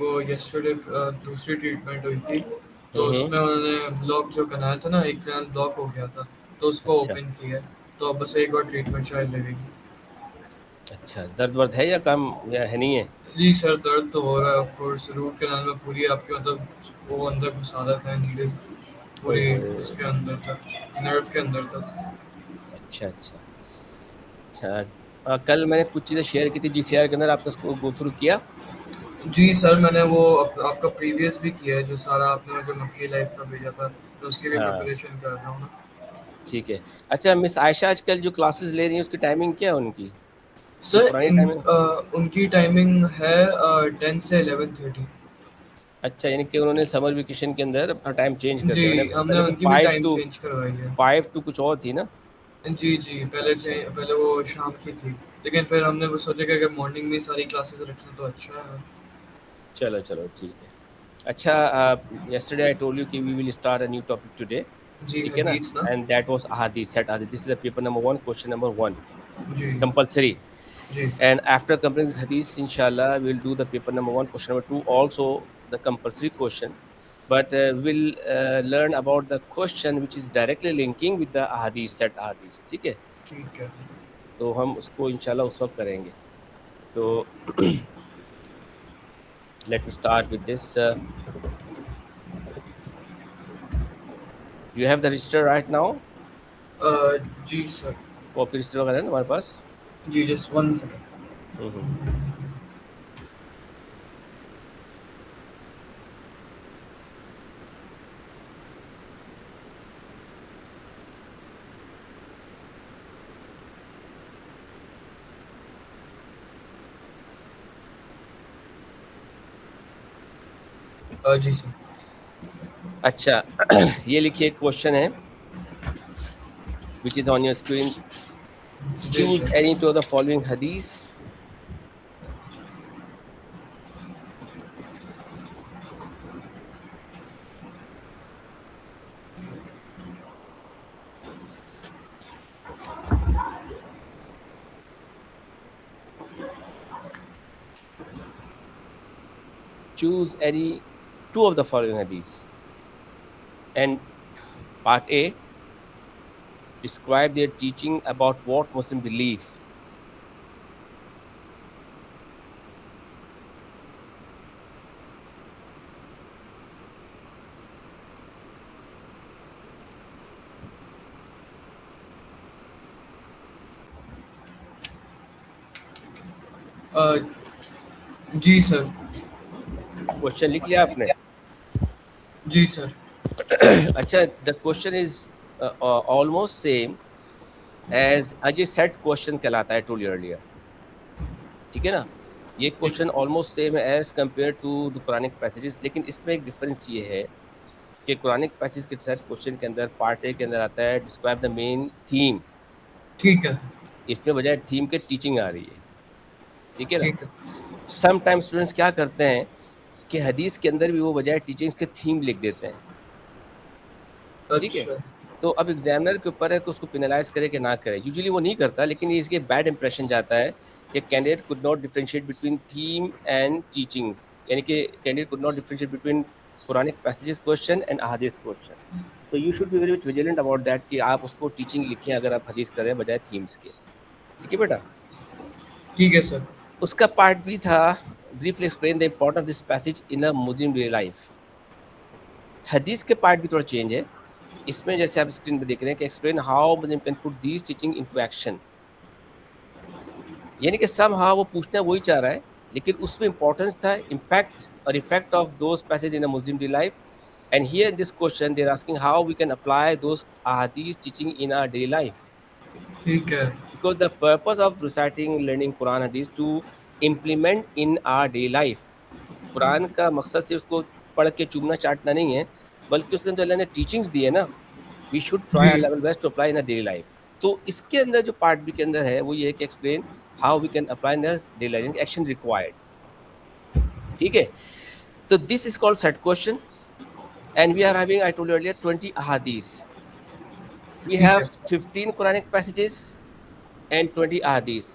وہ یسٹرڈے دوسری ٹریٹمنٹ ہوئی تھی تو اس ہوں میں انہوں نے بلاک جو کنال تھا نا ایک کنال بلاک ہو گیا تھا تو اس کو اچھا اوپن کیا ہے تو اب بس ایک اور ٹریٹمنٹ شاید لگے گی. اچھا درد ورد ہے یا کم یا ہے نہیں ہے جی سر درد تو ہو رہا ہے آف کورس روٹ کنال میں پوری آپ کے مطلب وہ اندر گھسا دیتا ہے نیڈل اوئے پوری ہوئے اس کے اندر تک نرو کے اندر تک. اچھا اچھا اچھا کل میں نے کچھ چیزیں شیئر کی تھی جی سی آر کے اندر آپ نے اس کو گو تھرو کیا جی سر میں نے وہ آپ کا پریویس بھی کیا ہے جو سارا آپ نے مجھے مکی لائف کا بھیجا تھا تو اس کی بھی ہاں پریپریشن کر رہا ہوں نا. ٹھیک ہے اچھا مس عائشہ آج کل جو کلاسز لے رہی ہیں اس کی ٹائمنگ کیا ہے ان کی جو سر پرانی ٹائمنگ ان کی ٹائمنگ ہے 10 سے 11:30. اچھا یعنی کہ انہوں نے سمر ویکیشن کے اندر اپنا ٹائم چینج کر جی دیا ہم نے پہلے تو ان کی بھی ٹائم چینج کروائی ہے. فائیو ٹو کچھ اور تھی نا جی جی اچھا پہلے وہ شام کی تھی لیکن پھر ہم نے وہ سوچا کہ اگر مارننگ میں ساری کلاسز رکھیں تو اچھا ہے. چلو چلو ٹھیک ہے اچھا yesterday I told you کہ we will start a new topic today جی ٹھیک ہے نا حدیث نا. and that was ahadith set ahadith this is the paper number 1 question number 1 G compulsory G and after completing this hadith inshallah we'll do the paper number 1 question number 2 also the compulsory question but we'll learn about the question which is directly linking with the ahadith set ahadith ٹھیک ہے ٹھیک ہے. تو ہم اس کو انشاءاللہ اس وقت کریں گے تو let me start with this you have the register right now جی سر. کاپی رجسٹر وغیرہ ہے نا ہمارے پاس جی جسٹ 1 سیکنڈ. ہوں جی سر. اچھا یہ لکھیے ایک کوشچن ہے which is on your screen جی choose sir. any two of the following hadith choose any two of the following hadith and part A describe their teaching about what Muslim believe جی sir. Question لکھ لیا آپ نے جی سر. اچھا the question is almost same as Ajay said question کہلاتا ہے told you earlier ٹھیک ہے نا یہ کوشچن آلموسٹ سیم ہے as compare to the Quranic passages لیکن اس میں ایک ڈفرینس یہ ہے کہ قرآنک پیسیج کے ساتھ کوشچن کے اندر پارٹ اے کے اندر آتا ہے ڈسکرائب دا مین تھیم ٹھیک ہے. اس میں بجائے تھیم کے ٹیچنگ آ رہی ہے ٹھیک ہے نا ٹھیک ہے. سم ٹائم اسٹوڈنٹس کیا کرتے ہیں کہ حدیث کے اندر بھی وہ بجائے ٹیچنگس کے تھیم لکھ دیتے ہیں ٹھیک ہے اچھا. تو اب ایگزامنر کے اوپر ہے کہ اس کو پینلائز کرے کہ نہ کرے یوزلی وہ نہیں کرتا لیکن اس کے بیڈ امپریشن جاتا ہے کہ candidate could not differentiate between theme and teachings یعنی کہ candidate could not differentiate between Quranic passages question and ahadith question تو you should be very much vigilant about that کہ آپ اس کو ٹیچنگ لکھیں اگر آپ حدیث کریں بجائے تھیمس کے ٹھیک ہے بیٹا ٹھیک ہے سر. اس کا پارٹ بھی تھا briefly explain the importance of this passage in a Muslim daily life حدیث کے پارٹ بھی تھوڑا چینج ہے اس میں جیسے آپ اسکرین پہ دیکھ رہے ہیں کہ explain how Muslim can put these teaching into action یعنی کہ سم ہاں وہ پوچھنا وہی چاہ رہا ہے لیکن اس میں امپورٹنس تھا امپیکٹ اور effect of those passage in Muslim day life and here in this question they are asking how we can apply those احادیث teaching in our daily life ٹھیک ہے. Because the purpose of reciting learning Quran حدیث to implement in our daily life Quran کا مقصد صرف اس کو پڑھ کے چومنا چاٹنا نہیں ہے بلکہ اس کے اندر اللہ نے ٹیچنگس دی ہے نا وی شوڈ ٹرائی آر جی. Level best to apply in daily life تو اس کے اندر جو پارٹ بی کے اندر ہے وہ یہ ہے کہ explain how we can apply in daily life action required ٹھیک ہے تو this is called set question and we are having I told you earlier 20 احادیث وی ٹھیک ہیو ہے. 15 قرآنک passages and 20 ahadith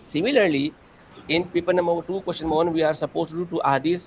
Similarly, in paper number 2 question number 1 we are supposed to do 2 hadiths.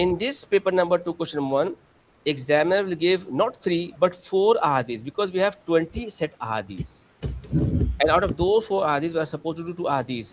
In this paper number 2 question number 1, examiner will give not 3 but 4 ahadiths because we have 20 set ahadiths, and out of those 4 ahadiths we are supposed to do 2 ahadiths.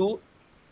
2,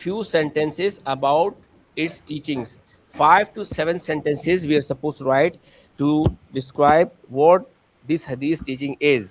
Few sentences about its teachings. 5 to 7 sentences we are supposed to write to describe what this hadith teaching is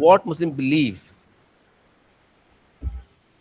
what Muslim believe.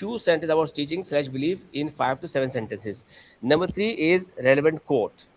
few sentences about teaching slash belief in 5 to 7 sentences. Number 3 is relevant quote.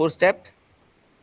4 step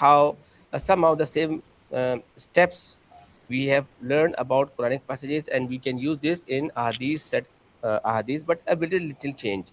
how somehow the same steps we have learned about Quranic passages, and we can use this in ahadith, but a little change.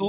2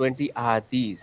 20 ahadith.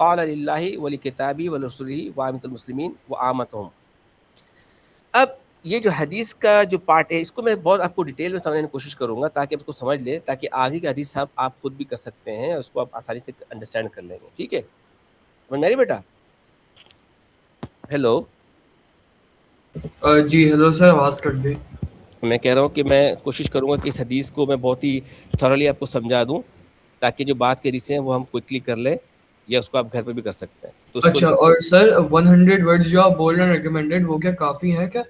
قال للہ ولکتابہ ولرسلہ وعامۃ المسلمین وعامتہم. اب یہ جو حدیث کا جو part ہے اس کو میں بہت آپ کو ڈیٹیل میں سمجھنے کی کوشش کروں گا تاکہ آپ اس کو سمجھ لیں, تاکہ آگے کی حدیث آپ خود بھی کر سکتے ہیں اور اس کو آپ آسانی سے انڈرسٹینڈ کر لیں گے. ٹھیک ہے میری بیٹا؟ ہیلو. جی ہیلو سر, آواز کٹ گئی. میں کہہ رہا ہوں کہ میں کوشش کروں گا کہ اس حدیث کو میں بہت ہی تھورلی آپ کو سمجھا دوں تاکہ جو بات کی حدیثیں ہیں وہ ہم کوئکلی کر لیں, یا اس کو آپ گھر پہ بھی کر سکتے ہیں. تو اس کو اچھا, اور سر 100 ورڈز جو آپ بول رہے ہیں ریکمینڈیڈ, وہ کیا کافی ہے کیا؟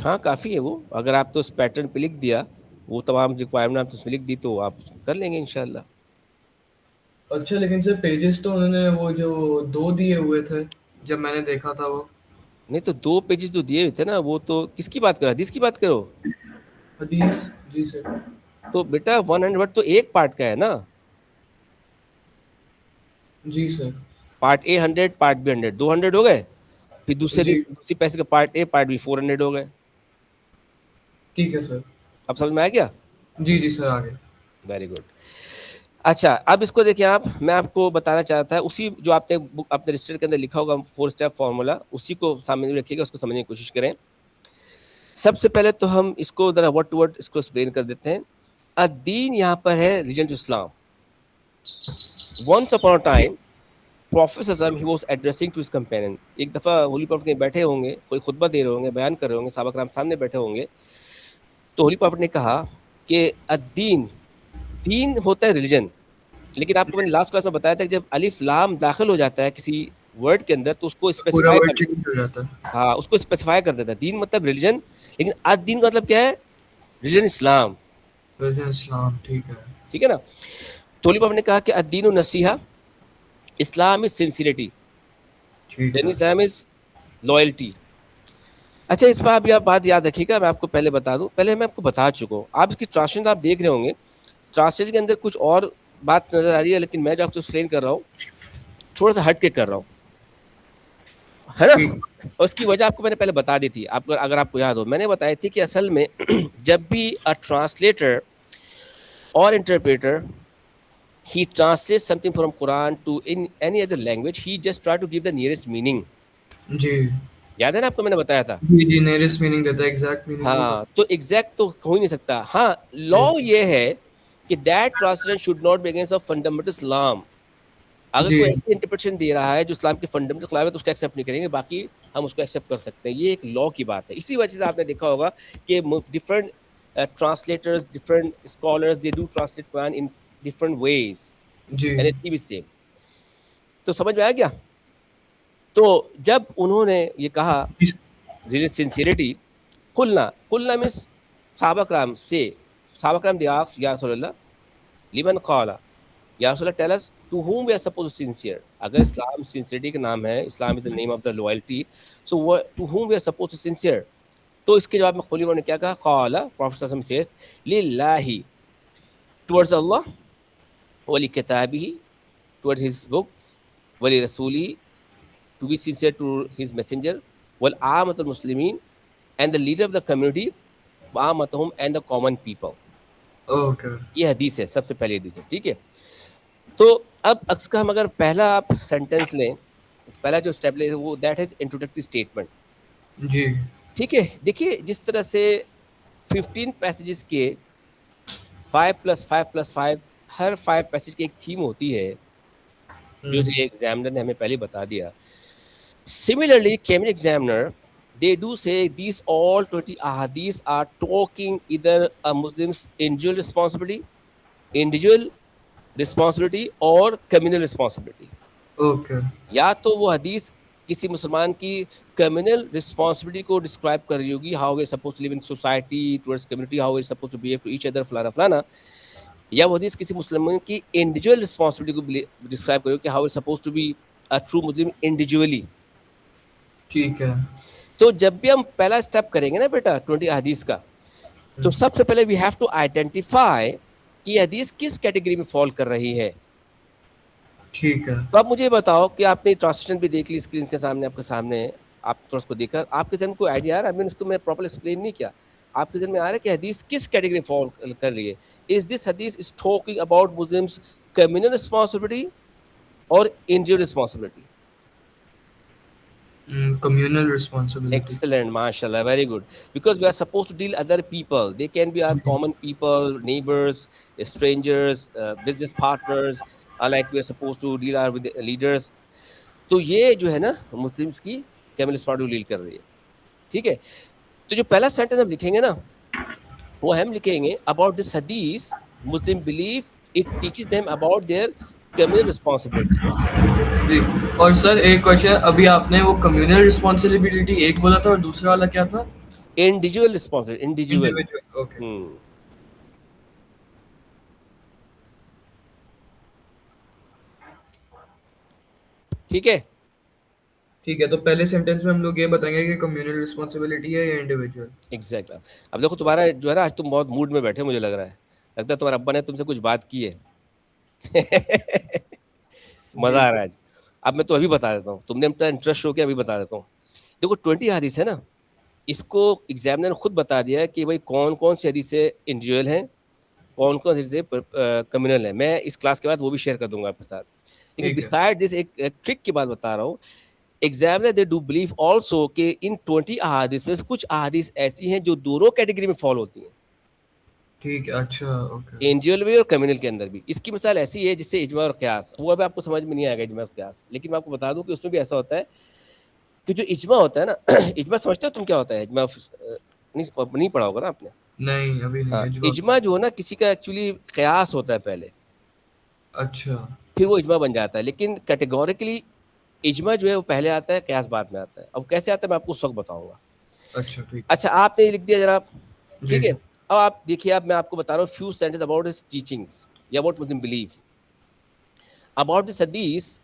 ہاں کافی ہے وہ, اگر آپ تو اس پیٹرن پہ لکھ دیا, وہ تمام ریکوائرمنٹ آپ اس میں لکھ دی تو آپ کر لیں گے انشاءاللہ. اچھا, لیکن سر پیجز تو انہوں نے وہ جو 2 دیے ہوئے تھے جب میں نے دیکھا تھا وہ. نہیں تو 2 پیجز جو دیے ہوئے تھے نا, وہ تو کس کی بات کرو, حدیث کی بات کرو؟ حدیث, جی سر. تو بیٹا 100 ورڈ تو ایک پارٹ کا ہے نا, جی سر. پارٹ اے 100, پارٹ بی 100, 200 ہو گئے. پھر جی دوسری پیسے کا پارٹ اے پارٹ بی 400 ہو گئے. ٹھیک ہے سر. اب سمجھ میں آ گیا؟ جی جی سر, آگے. Very good. اچھا اب اس کو دیکھیں آپ, میں آپ کو بتانا چاہتا ہے اسی جو آپ نے اپنے رجسٹر کے اندر لکھا ہوگا 4 اسٹیپ فارمولا, اسی کو سامنے رکھیے گا, اس کو سمجھنے کی کوشش کریں. سب سے پہلے تو ہم اس کو ذرا ورڈ ٹو ورڈ اس کو ایکسپلین کر دیتے ہیں. الدین یہاں پر ہے religion to Islam. Once upon a time Prophet he was addressing to his companion. ایک دفعہ ہولی پروفٹ کہیں بیٹھے ہوں گے, کوئی خطبہ دے رہے ہوں گے, بیان کر رہے ہوں گے, صحابہ کرام سامنے بیٹھے ہوں گے, تو ہولی پروفٹ نے کہا کہ الدین, دین ہوتا ہے ریلیجن, لیکن آپ کو میں نے لاسٹ کلاس میں بتایا تھا کہ جب الف لام داخل ہو جاتا ہے کسی ورڈ کے اندر تو اس کو پورا اسپیسیفائی ورڈ کر, چینج ہو جاتا ہے. ہاں اس کو اسپیسیفائی کر دیتا ہے. دین مطلب ریلیجن, لیکن الدین کا مطلب کیا ہے؟ ریلیجن اسلام. ریلیجن اسلام, ٹھیک ہے. ٹھیک ہے نا. تو ہولی پروفٹ نے کہا کہ الدین النصیحہ, اسلام از سنسیریٹی, ٹھیک دین ہے. اسلام از لائلٹی. اچھا اس بار بھی آپ بات یاد رکھیے گا, میں آپ کو پہلے بتا دوں, پہلے میں آپ کو بتا چکا ہوں, آپ اس کی ٹرانسلیشن آپ دیکھ رہے ہوں گے, ٹرانسلیشن کے اندر کچھ اور بات نظر آ رہی ہے, لیکن میں جو آپ کو ایکسپلین کر رہا ہوں تھوڑا سا ہٹ کے کر رہا ہوں, ہے نا. ٹھیک. اور اس کی وجہ آپ کو میں نے پہلے بتا دی تھی, آپ اگر آپ کو یاد ہو, میں نے بتائی تھی کہ اصل میں جب بھی ٹرانسلیٹر اور interpreter he translates something from Quran to in any other language, he just try to give the nearest meaning. جی یاد ہے نا آپ کو میں نے بتایا تھا. جی جی, نیرسٹ میننگ دیتا ہے, ایگزیکٹ میننگ نہیں ہاں دیتا. تو ایگزیکٹ تو ہو ہی نہیں سکتا. ہاں لا یہ ہے کہ that translation should not be against of fundamental Islam. اگر جی کوئی ایسی انٹرپریٹیشن دے رہا ہے جو اسلام کے فنڈامنٹل خلاف ہے تو اس کو ایکسیپٹ نہیں کریں گے, باقی ہم اس کو ایکسیپٹ کر سکتے ہیں. یہ ایک لا کی بات ہے. اسی وجہ سے آپ نے دیکھا ہوگا کہ different translators, different scholars, they do translate Quran in different ways جی اینڈ اٹ از سیم. تو سمجھ میں آ گیا. تو جب انہوں نے یہ کہا سنسیریٹی, قلنا مینس صحابہ کرام سے, صحابہ کرام they asked یا رسول اللہ لمن قال, یا رسول اللہ tell us to whom we are supposed to sincere. اگر اسلام sincerity کا نام ہے, اسلام is the name of the loyalty, so to whom we are supposed to sincere. تو اس کے جواب میں خلی نے کیا کہا, قال Prophet صلی اللہ علیہ وسلم says للہ, towards Allah, ولکتابہ, towards his books, ولرسولہ, to be sincere to his messenger, والعامۃ المسلمین, and the leader of the community, وعامتہم, and the common people. Okay. یہ حدیث ہے, سب سے پہلی حدیث ہے. ٹھیک ہے. تو اب اکس کا ہم اگر پہلا آپ سینٹینس لیں, پہلا جو اسٹیپ لیں وہ دیٹ از انٹروڈکٹری اسٹیٹمنٹ. جی ٹھیک ہے. دیکھیے جس طرح سے 15 پیسیجز کے 5+5+5, ہر 5 پیسیج کی ایک تھیم ہوتی ہے جو ایگزامنر نے ہمیں پہلے بتا دیا. Similarly, Cambridge examiner, they do say these all 20 ahadith are talking either a Muslim's individual responsibility or communal responsibility. Okay. یا تو وہ حدیث کسی مسلمان کی کمیونل رسپانسبلٹی کو ڈسکرائب کر رہی ہوگی, how we are suppose to live in society towards community, how we are suppose to behave to each other, فلانا فلانا. یا وہ حدیث کسی مسلمان کی انڈیویجول رسپانسبلٹی کو ڈسکرائب کرے گی کہ how we are suppose to be a true Muslim individually. ٹھیک ہے. تو جب بھی ہم پہلا اسٹیپ کریں گے نا بیٹا 20 حدیث کا, تو سب سے پہلے وی ہیو ٹو آئیڈینٹیفائی کہ یہ حدیث کس کیٹیگری میں فال کر رہی ہے. ٹھیک ہے. تو اب مجھے بتاؤ کہ آپ نے ٹرانسلیشن بھی دیکھ لی اسکرین کے سامنے, آپ کے سامنے, آپ تھوڑا اس کو دیکھ کر آپ کے ذہن میں کوئی آئیڈیا آ رہا ہے؟ میں نے اس کو میں پراپر ایکسپلین نہیں کیا, آپ کے ذہن میں آ رہا ہے کہ حدیث کس کیٹیگری میں فال کر رہی ہے. از دس حدیث is talking about Muslims communal responsibility, or individual responsibility? Communal responsibility. Excellent, mashallah, very good. Because we are supposed to deal other people. They can be our common people, neighbors, strangers, business partners, like we are supposed to deal our with the leaders. تو یہ جو ہے نا Muslims کی camels party deal کر رہی ہے. ٹھیک ہے, تو جو پہلا سینٹنس ہم لکھیں گے نا وہ ہم لکھیں گے اباؤٹ دس حدیث Muslim believe it teaches them about their communal responsibility. جی. اور سر ایک کوشچن, ابھی آپ نے وہ کمیونل رسپانسبلٹی ایک بولا تھا اور دوسرا والا کیا تھا؟ Individual responsibility, individual. اوکے. ٹھیک ہے, ٹھیک ہے, تو پہلے سینٹینس میں ہم لوگ یہ بتائیں گے کہ کمیونل رسپانسبلٹی ہے یا انڈیویجول. ایگزیکٹ. اب دیکھو تمہارا جو ہے نا آج تم بہت موڈ میں بیٹھے, مجھے لگ رہا ہے, لگتا ہے تمہارے ابا نے تم سے کچھ بات کی ہے. مزہ جی آ سر. رہا ہے آج. اب میں تو ابھی بتا دیتا ہوں, تم نے اتنا انٹرسٹ ہو کے ابھی بتا دیتا ہوں. دیکھو 20 حدیث ہے نا, اس کو ایگزامنر نے خود بتا دیا کہ بھائی کون کون سی حدیثیں انڈیویجول ہیں, کون کون سی حدیثیں کمیونل ہیں. میں اس کلاس کے بعد وہ بھی شیئر کر دوں گا آپ کے ساتھ. لیکن ٹھیک ہے. بسائڈ دس ایک ٹرک کی بات بتا رہا ہوں. Examiner they do believe also کہ ان 20 احادیث میں کچھ احادیث ایسی ہیں جو دونوں کیٹیگری میں فال ہوتی ہیں, ٹھیک ہے. اچھا اوکے. انڈیویجول بھی اور کمیونل کے اندر بھی. اس کی مثال ایسی ہے جس سے اجماع اور قیاس, وہ اب آپ کو سمجھ میں نہیں آئے گا اجماع اور قیاس, لیکن میں آپ کو بتا دوں کہ اس میں بھی ایسا ہوتا ہے کہ جو اجماع ہوتا ہے نا, اجماع سمجھتے ہو تم کیا ہوتا ہے اجماع؟ نہیں پڑھا ہوگا نا آپ نے. نہیں ابھی ہاں, نہیں. اجماع جو ہے نا کسی کا ایکچولی قیاس ہوتا ہے پہلے, اچھا پھر وہ اجماع بن جاتا ہے. لیکن کیٹیگوریکلی اجماع جو ہے وہ پہلے آتا ہے, قیاس بعد میں آتا ہے. اب کیسے آتا ہے میں آپ کو اس وقت بتاؤں گا. اچھا ٹھیک. اچھا آپ نے یہ لکھ دیا جناب, جی ٹھیک ہے. اب آپ دیکھیے, اب میں آپ کو بتا رہا ہوں few sentence about his teachings یا about Muslim believe. About this حدیث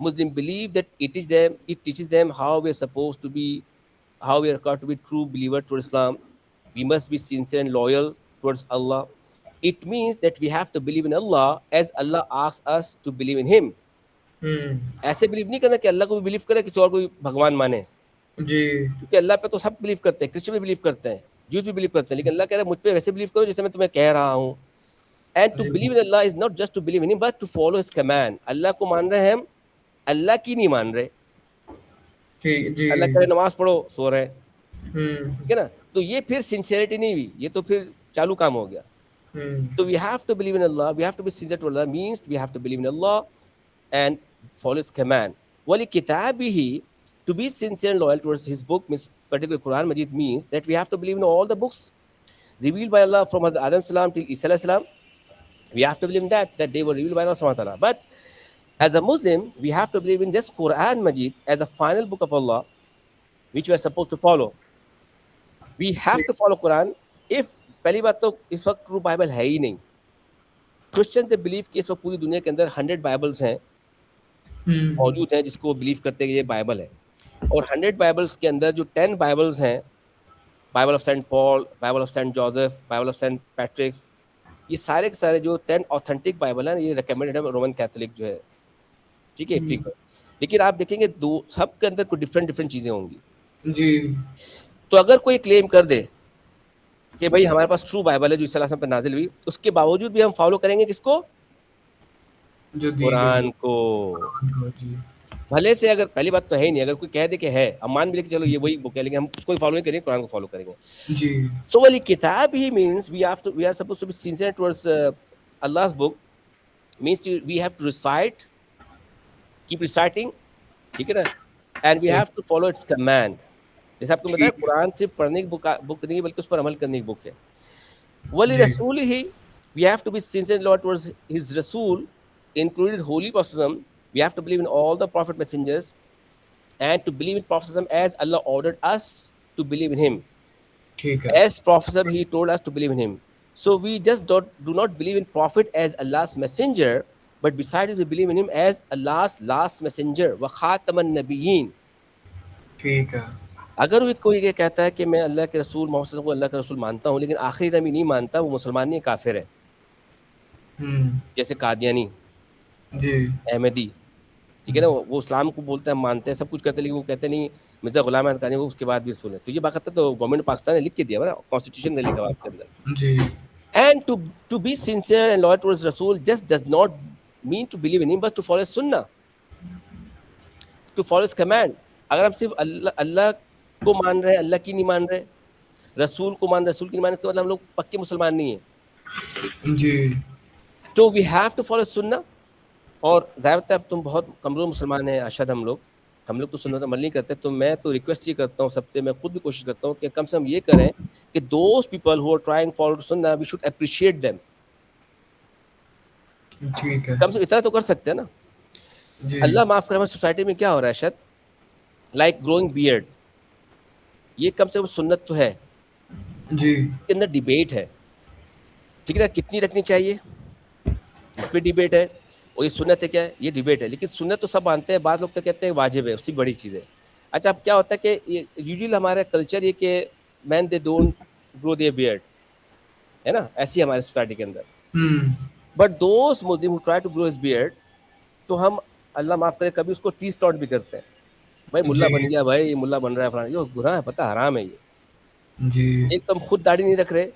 Muslim believe that it teaches them how we are supposed to be, how we are called to be true believer towards Islam. We must be sincere and loyal towards Allah. It means that we have to believe in Allah as Allah asks us to believe in Him. ایسے blue نہیں کرنا کہ اللہ کو بھی blue کرے, کسی اور کو بھی بھگوان مانے. جی کیونکہ اللہ پہ تو سب بلیو کرتے ہیں, کرسچن بھی بلیو کرتے ہیں, جوز بھی بلیو کرتے ہیں, لیکن اللہ کہہ رہا ہے مجھ پہ ویسے بلیو کرو جیسے میں تمہیں کہہ رہا ہوں. And to G believe in Allah is not just to believe in Him, but to follow His command. اللہ کو مان رہے ہیں ہم, اللہ کی نہیں مان رہے. ٹھیک. جی اللہ کہہ رہے نماز پڑھو, سو رہے. ہوں ٹھیک ہے نا, تو یہ پھر سنسیئرٹی نہیں ہوئی, یہ تو پھر چالو کام ہو گیا. So we have to believe in Allah, we have to be sincere to Allah, means we have to believe in Allah and follow His command. وَلِكِتَابِهِ, to be sincere and loyal towards His book, means particularly Quran Majid, means that we have to believe in all the books revealed by Allah from Hazrat Adam salam till Isa alayhi salam. We have to believe in that they were revealed by Allah subhanahu wa ta'ala. But as a Muslim, we have to believe in this Quran Majid as the final book of Allah, which we are supposed to follow. We have to follow Quran. If پہلی بات تو اس وقت true Bible ہے ہی نہیں. Christian blue کہ اس وقت پوری دنیا کے اندر 100 بائبلس ہیں, موجود ہیں, جس کو بلیو کرتے ہیں کہ یہ بائبل ہے. اور 100 بائبلس کے اندر جو 10 بائبلس ہیں, Bible of Saint Paul, Bible of Saint Joseph, Bible of Saint Patricks, یہ سارے کے سارے جو 10 اوتھینٹک بائبل ہیں, یہ ریکمینڈڈ ہے رومن کیتھولک جو ہے. ٹھیک ہے, ٹھیک ہے. لیکن آپ دیکھیں گے دو سب کے اندر کوئی ڈفرینٹ چیزیں ہوں گی. جی تو اگر کوئی کلیم کر دے کہ بھائی ہمارے پاس ٹرو بائبل ہے جو عیسی علیہ السلام پہ نازل ہوئی, اس کے باوجود بھی ہم فالو کریں گے کس کو؟ جو دی قرآن کو. جی بھلے سے اگر پہلی بات تو ہے ہی نہیں, اگر کوئی کہہ دے کہ ہے, ہم مان بھی لے کہ چلو یہ وہی بک ہے, لیکن ہم اس کو فالو نہیں کریں گے, قرآن کو فالو کریں گے. جی So ولی کتاب ہی means we are supposed to be sincere towards Allah's book, means we have to recite, keep reciting, ٹھیک ہے نا, and we have to follow its command. جیسے آپ کو بتایا قرآن صرف پڑھنے کی بک نہیں بلکہ اس پر عمل کرنے کی بک ہے. ولی رسول ہی, we have to be sincere Lord towards his Rasul, included holy prophecy. We have to believe in all the prophet messengers and to believe in prophecy as Allah ordered us to believe in him. ٹھیک ہے. As prophet he told us to believe in him. So we just do not believe in prophet as Allah's messenger, but besides we believe in him as Allah's last messenger wa khatam an-nabiyyin. ٹھیک ہے. اگر کوئی یہ کہتا ہے کہ میں اللہ کے رسول محمد صلی اللہ علیہ وسلم کو اللہ کا رسول مانتا ہوں لیکن آخری نبی نہیں مانتا, وہ مسلمان نہیں, کافر ہے. جیسے قادیانی, جی احمدی, ٹھیک ہے نا, وہ اسلام کو بولتے ہیں, مانتے ہیں, سب کچھ کرتے ہیں, لیکن وہ کہتے نہیں مرزا غلام احمد قادیانی اس کے بعد بھی رسول ہے. تو یہ باقاعدہ تو گورنمنٹ پاکستان نے لکھ کے دیا نا, کانسٹیٹیوشن نے لکھا آپ کے اندر. جی And to be sincere and loyal towards Rasul just does not mean to believe in him, but to follow Sunnah. to follow his command. اگر ہم صرف اللہ کو مان رہے ہیں, اللہ کی نہیں مان رہے, رسول کو مان رہے, رسول کی نہیں مان رہے, تو مطلب ہم لوگ پکے مسلمان نہیں ہیں. جی تو وی ہیو ٹو فالو سننا. اور ظاہر ہے اب تم بہت کمزور مسلمان ہیں اشد, ہم لوگ تو سنت عمل نہیں کرتے. تو میں تو ریکویسٹ یہ کرتا ہوں سب سے, میں خود بھی کوشش کرتا ہوں کہ کم سے کم یہ کریں کہ those people who are trying follow سننا, وی شوڈ اپریشیٹ دیم. ٹھیک ہے. کم سے کم اتنا تو کر سکتے ہیں نا. جی اللہ معاف کرے, ہماری سوسائٹی میں کیا ہو رہا ہے اشد, لائک گروئنگ بیئرڈ, یہ کم سے کم سنت تو ہے, جی کے اندر ڈیبیٹ ہے, ٹھیک ہے نا, کتنی رکھنی چاہیے اس پہ ڈیبیٹ ہے, اور یہ سنت ہے کیا ہے, یہ ڈیبیٹ ہے. لیکن سنت تو سب مانتے ہیں, بعض لوگ تو کہتے ہیں واجب ہے, اس سے بڑی چیز ہے. اچھا اب کیا ہوتا ہے کہ یوزلی ہمارا کلچر یہ کہ men they don't grow their beard, ہے نا, ایسی ہمارے سوسائٹی کے اندر. But those Muslim who try to grow his beard, تو ہم اللہ معاف کرے کبھی اس کو ٹیس ٹاٹ بھی کرتے ہیں, بھائی ملا جی بن گیا, بھائی ملا بن رہا ہے فلانا, یہ گناہ ہے, پتہ حرام ہے یہ. جی ایک تو ہم خود داڑھی نہیں رکھ رہے,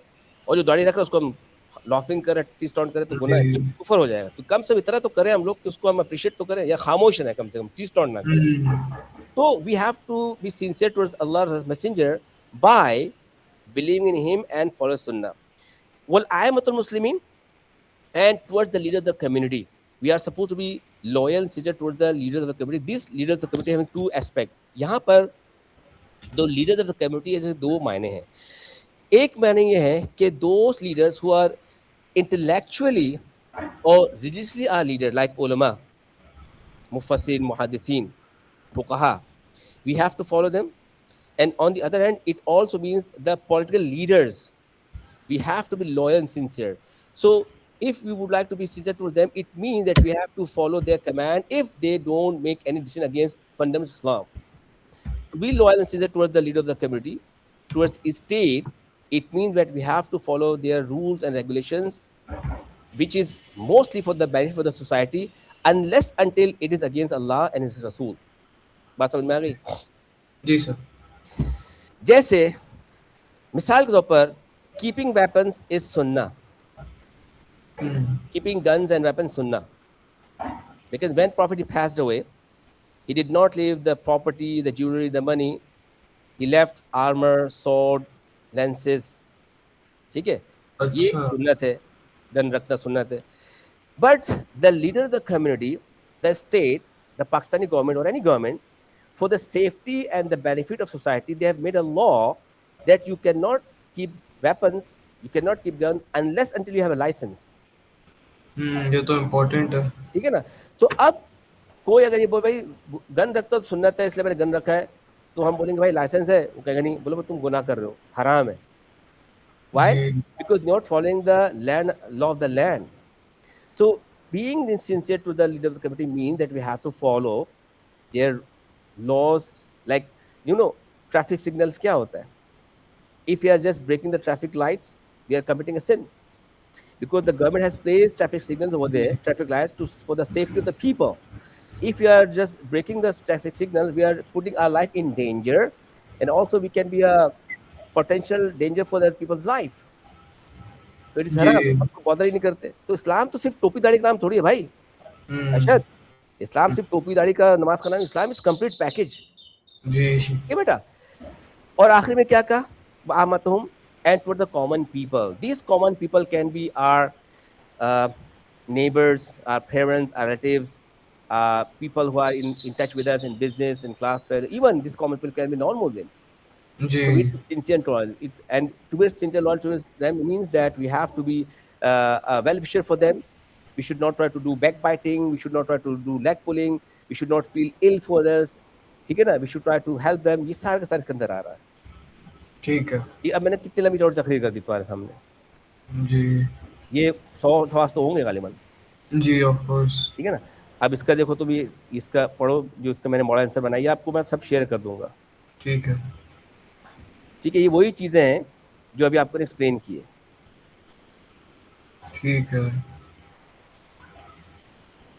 اور جو داڑھی رکھ رہے اس کو ہم لافنگ کرے, ٹیس ٹاٹ کرے, تو گناہ ہے, کفر ہو جائے گا. تو کم سے کم اتنا تو کریں ہم لوگ کہ اس کو ہم اپریشیٹ تو کریں, یا خاموش رہیں, کم سے کم ٹیس ٹاٹ نہ کریں. تو we have to be sincere towards Allah messenger by believing in him and follow sunnah. والآئمة المسلمين and towards the leaders of the community. We are supposed to be loyal and sincere towards the leaders of the community. These leaders of the community having two aspects. یہاں پر دو leaders of the community ایسے دو معنی ہیں. ایک معنی یہ ہے کہ those leaders who are intellectually اور ریلیجیسلی آر لیڈر لائک علماء, مفسرین, محدثین, فقہا, we have to follow them. And on the other hand, it also means the political leaders, we have to be loyal and sincere. So if we would like to be sincere towards them, it means that we have to follow their command if they don't make any decision against fundamental Islam. To be loyal and sincere towards the leader of the community, towards a state, it means that we have to follow their rules and regulations, which is mostly for the benefit of the society, unless until it is against Allah and His Rasul. بات سمجھ میں آ گئی؟ جی سر. جیسے مثال کے طور پر keeping weapons از سننا, keeping guns and weapons sunnah, because when Prophet he passed away, he did not leave the property, the jewelry, the money, he left armor, sword, lances. ٹھیک ہے, یہ سنت ہے, گن رکھنا سنت ہے. But the leader of the community, the state, the Pakistani government or any government, for the safety and the benefit of society, they have made a law that you cannot keep weapons, you cannot keep guns unless until you have a license. یہ تو important ہے. ٹھیک ہے نا. تو اب کوئی اگر یہ بولے بھائی گن رکھتا تو سنت ہے اس لیے میں نے گن رکھا ہے, تو ہم بولیں گے بھائی لائسنس ہے, وہ کہے گا نہیں, بولے تم گناہ کر رہے ہو, حرام ہے. Why? Because you're not following the land law of the land. So being sincere to the leader of the community means that we have to follow their laws. Like, you know, traffic signals kya hota hai? If we are just breaking the traffic lights, we are committing a sin, because the government has placed traffic signals over there, traffic lights, for the safety of the people. If we are just breaking the traffic signals, we are putting our life in danger, and also we can be a potential danger for the people's life. تو it is حرام, ہم کو bother ہی نہیں کرتے. تو اسلام تو صرف ٹوپی داڑھی کا نام تھوڑی ہے بھائی ارشد, اسلام صرف ٹوپی داڑھی کا نماز کا نام, اسلام از کمپلیٹ پیکج. جی بیٹا. اور آخر میں کیا کہا, وَآمَتُهُمْ and toward the common people. These common people can be our neighbors, our parents, our relatives, people who are in touch with us in business, in class, even these common people can be non-Muslims. So we are sincere and loyal. And to be sincere and loyal towards them means that we have to be a well-wisher for them. We should not try to do backbiting. We should not try to do leg pulling. We should not feel ill for others. ٹھیک ہے نا, we should try to help them. یہ سارا کا سارا اس کے اندر آ رہا ہے. ٹھیک ہے. یہ اب میں نے کتنی لمبی چوڑی تقریر کر دی تمہارے سامنے. جی یہ 100 سواس تو ہوں گے غالباً. جی آف کورس. ٹھیک ہے نا. اب اس کا دیکھو تم, یہ اس کا پڑھو, جو اس کا میں نے ماڈل آنسر بنائی ہے آپ کو میں سب شیئر کر دوں گا. ٹھیک ہے. ٹھیک ہے, یہ وہی چیزیں ہیں جو ابھی آپ کو نے ایکسپلین کی ہے. ٹھیک ہے.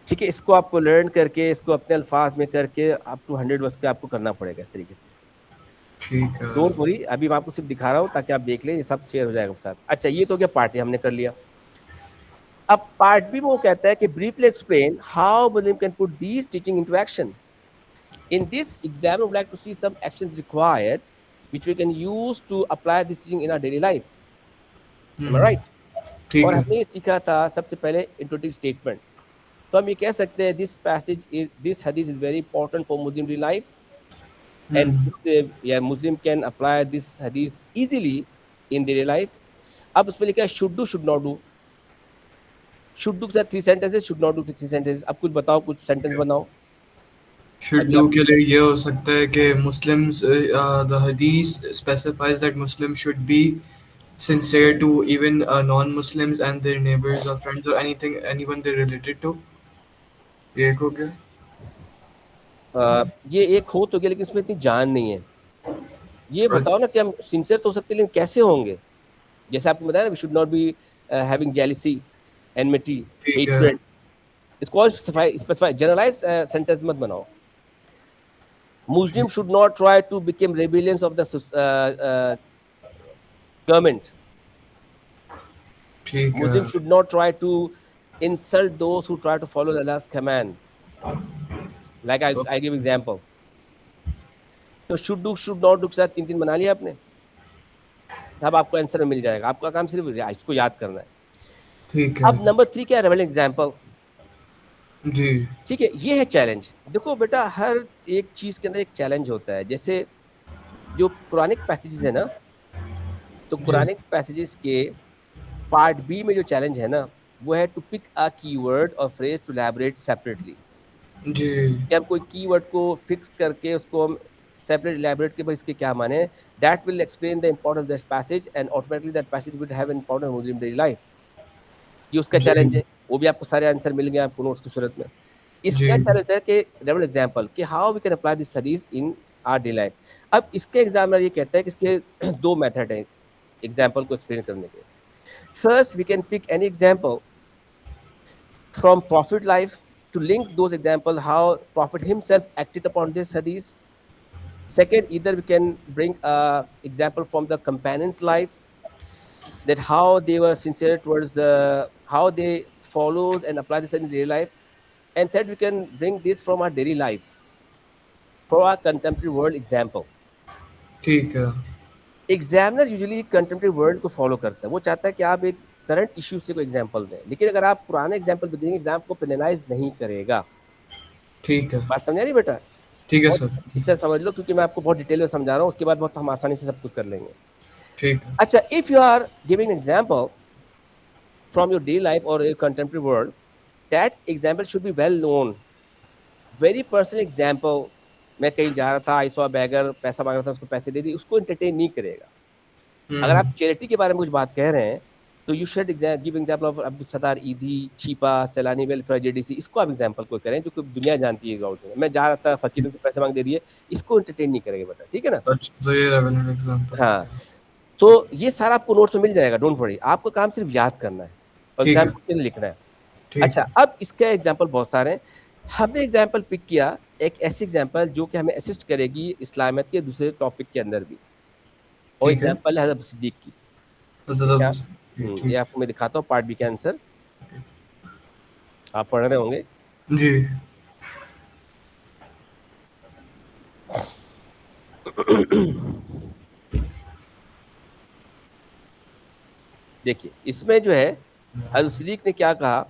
ٹھیک ہے, اس کو آپ کو لرن کر کے, اس کو اپنے الفاظ میں کر کے اپ ٹو 100 ورڈز کا آپ کو کرنا پڑے گا اس طریقے سے. ٹھیک ہے. ڈونٹ وری, ابھی میں آپ کو صرف دکھا رہا ہوں تاکہ آپ دیکھ لیں, یہ سب شیئر ہو جائے گا آپ کے ساتھ. اچھا یہ تو کیا پارٹ اے ہم نے کر لیا. اب پارٹ بی میں وہ کہتا ہے کہ briefly explain how Muslim can put these teaching into action In this exam, I would like to see some actions required which we can use to apply this teaching in our daily life. Am I right? ٹھیک اور ہے. ہم نے یہ سیکھا تھا سب سے پہلے انٹروڈکٹیو اسٹیٹمنٹ. تو ہم یہ کہہ سکتے ہیں دس پیسج از دس حدیث is very important for Muslim daily life and اس یا مسلم کین اپلائی دس حدیث ایزیلی ان ڈیلی لائف. اب اس میں لکھا ہے should do should not do. Should do کے ساتھ 3 سینٹینسز, شوڈ ناٹ ڈو سے 3 سینٹینسز. اب کچھ بتاؤ, کچھ سینٹینس بناؤ. شوڈ ڈو کے لیے یہ ہو سکتا ہے کہ Muslims the hadith specifies that Muslims should be sincere to even non-Muslims and their neighbors or friends or anyone they're related to. یہ ایک ہو گیا. یہ ایک ہو تو گیا لیکن اس میں اتنی جان نہیں ہے. یہ بتاؤ نا کہ ہم سنسیئر تو ہو سکتے ہیں لیکن کیسے ہوں گے. جیسے آپ کو بتایا نا we should not be having jealousy, enmity, hatred. اس کو اسپیسیفائی جنرلائز سینٹینس مت بناؤ. Muslim should not try to become rebellions of the government. Muslim should not try to insult those who try to follow Allah's command. Like I give example. تو should do should not do کے ساتھ 3 بنا لیا آپ نے. صاحب آپ کو آنسر مل جائے گا. آپ کا کام صرف اس کو یاد کرنا ہے. اب نمبر 3 کیا ہے؟ Relevant example. جی ٹھیک ہے, یہ ہے چیلنج. دیکھو بیٹا, ہر ایک چیز کے اندر ایک چیلنج ہوتا ہے. جیسے جو قرآنک پیسیجز ہیں نا, تو قرآنک پیسیجز کے پارٹ بی میں جو چیلنج ہے نا, وہ ہے ٹو پک اے کی ورڈ اور فریز ٹو ایلیبریٹ سیپریٹلی. جی کہ ہم کوئی کی ورڈ کو فکس کر کے اس کو ہم سیپریٹ ایلیبریٹ کے بعد اس کے کیا معنی ہے. That will explain the importance of that passage and automatically that passage will have importance in Muslim daily life. یہ اس کا چیلنج ہے. وہ بھی آپ کو سارے آنسر مل گئے آپ کو نوٹس کی صورت میں. اس کا چیلنج ہے کہ ریلیونٹ ایگزامپل کہ how we can apply this حدیث ان آر ڈیلی لائف. اب اس کے ایگزامنر یہ کہتا ہے کہ اس کے 2 میتھڈ ہیں ایگزامپل کو ایکسپلین کرنے کے. First we can pick any example from prophet life to link those examples how Prophet himself acted upon this hadith. Second, either we can bring a example from the companions' life, that how they were sincere towards how they followed and applied this in daily life. And third, we can bring this from our daily life for our contemporary world example. ٹھیک ہے. Examiner usually contemporary world کو follow کرتا ہے. وہ چاہتا ہے کہ آپ ایک کرنٹ ایشو سے کوئی ایگزامپل دیں, لیکن اگر آپ پرانے ایگزامپل بھی دیں گے ایگزام کو پینلائز نہیں کرے گا. ٹھیک ہے. بات سمجھا نہیں بیٹا؟ ٹھیک ہے سر. اس سے سمجھ لو, کیونکہ میں آپ کو بہت ڈیٹیل میں سمجھا رہا ہوں, اس کے بعد بہت ہم آسانی سے سب کچھ کر لیں گے. ٹھیک ہے. اچھا, if you are giving example from your daily life اور contemporary world, that example should be well known. Very personal example, میں کہیں جا رہا تھا, آئی سو بیگر, پیسہ مانگ رہا تھا, اس کو پیسے دے دی, اس کو انٹرٹین نہیں کرے گا. اگر آپ چیریٹی کے بارے میں کچھ بات کہہ رہے ہیں تو you should give example of Abdul Sattar Edhi, Chhipa, Saylani Welfare JDC. اس کو آپ ایگزامپل کو کریں جو کہ دنیا جانتی ہے. میں جا رہا تھا, فقیر سے پیسے مانگ دے دیے, اس کو انٹرٹین نہیں کرے گا بیٹا. ٹھیک ہے نا؟ ہاں, تو یہ سارا آپ کو نوٹس میں مل جائے گا, ڈونٹ وری. آپ کو کام صرف یاد کرنا ہے اور ایگزامپل کے لیے لکھنا ہے. اچھا, اب اس کا ایگزامپل بہت سارے ہیں. ہم نے ایگزامپل پک کیا ایک ایسی ایگزامپل جو کہ ہمیں اسسٹ کرے گی اسلامیت کے دوسرے ٹاپک کے اندر بھی, اور ایگزامپل ہے حضرت صدیق کی. یہ آپ کو میں دکھاتا ہوں پارٹ بی کا آنسر. آپ پڑھ رہے ہوں گے. جی دیکھیے, اس میں جو ہے حضرت صدیق نے کیا کہا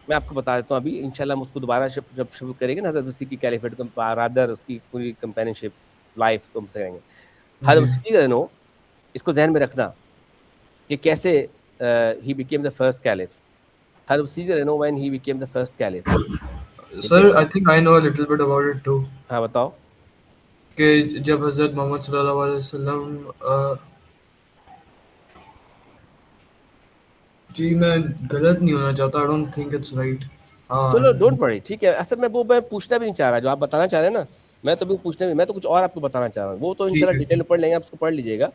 میں آپ کو بتا دیتا ہوں. ابھی انشاءاللہ ہم اس کو دوبارہ جب شروع کریں گے نا حضرت صدیق کی کیلیفیٹ رادر اس کی پوری کمپینشپ لائف تو ہم سے کریں گے. حضرت صدیق رہنو, اس کو ذہن میں رکھنا کہ کیسے he became the first caliph. حضرت صدیق رہنو when he became the first caliph. Sir, I think I know a little bit about it too. ہاں بتاؤ. کہ جب حضرت محمد صلی اللہ علیہ وسلم, جی میں غلط نہیں ہونا چاہتا, I don't think it's right. چلو ڈونٹ وری, ٹھیک ہے. اصل میں وہ میں پوچھنا بھی نہیں چاہ رہا جو آپ بتانا چاہ رہے ہیں نا, میں تو بھی پوچھنا بھی, میں تو کچھ اور آپ کو بتانا چاہ رہا ہوں. وہ تو انشاءاللہ ڈیٹیل میں پڑھ لیں گے, آپ اس کو پڑھ لیجیے گا.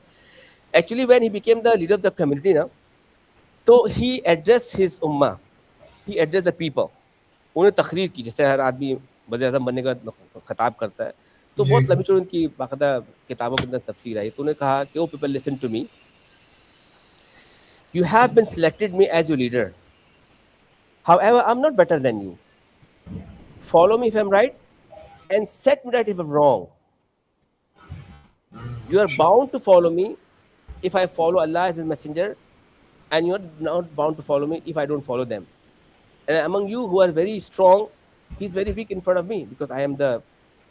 Actually when he became the leader of the community نا, تو ہی ایڈریس ہز امہ, ہی ایڈریس دا پیپل. انہیں تقریر کی, جس طرح ہر آدمی وزیر اعظم بننے کا خطاب کرتا ہے, تو بہت لمبی چوڑی ان کی باقاعدہ کتابوں کے اندر تفسیر آئی. تو انہوں نے کہا کہ O people listen to me, you have been selected me as your leader, however I'm not better than you, follow me if I'm right, and set me right if I'm wrong. You are bound to follow me if I follow Allah as His messenger, and you are not bound to follow me if I don't follow them. And among you who are very strong, he's very weak in front of me because I am the,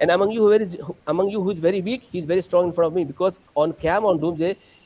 And among you who is very weak, he is very strong in front of me because on Qiyam, on Doomsday,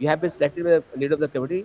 You have been selected by the leader of the committee.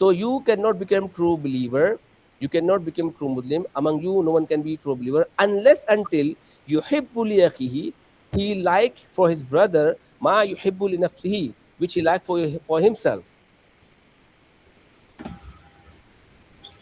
So you cannot become true believer, you cannot become true Muslim. Among you, no one can be true believer unless until yuhibbu li akhihi, he like for his brother ma yuhibbu li nafsihi, which he like for himself.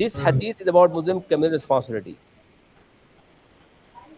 this hadith is about Muslim communal responsibility.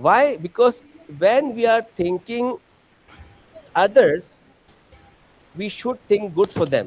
Why? Because when we are thinking others, we should think good for them.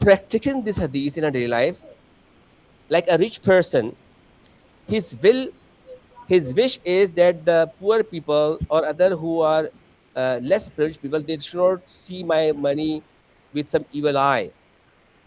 practicing this hadith in our daily life, like a rich person, his wish is that the poor people or other who are less privileged people, they should not see my money with some evil eye.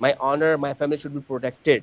my honor, my family should be protected.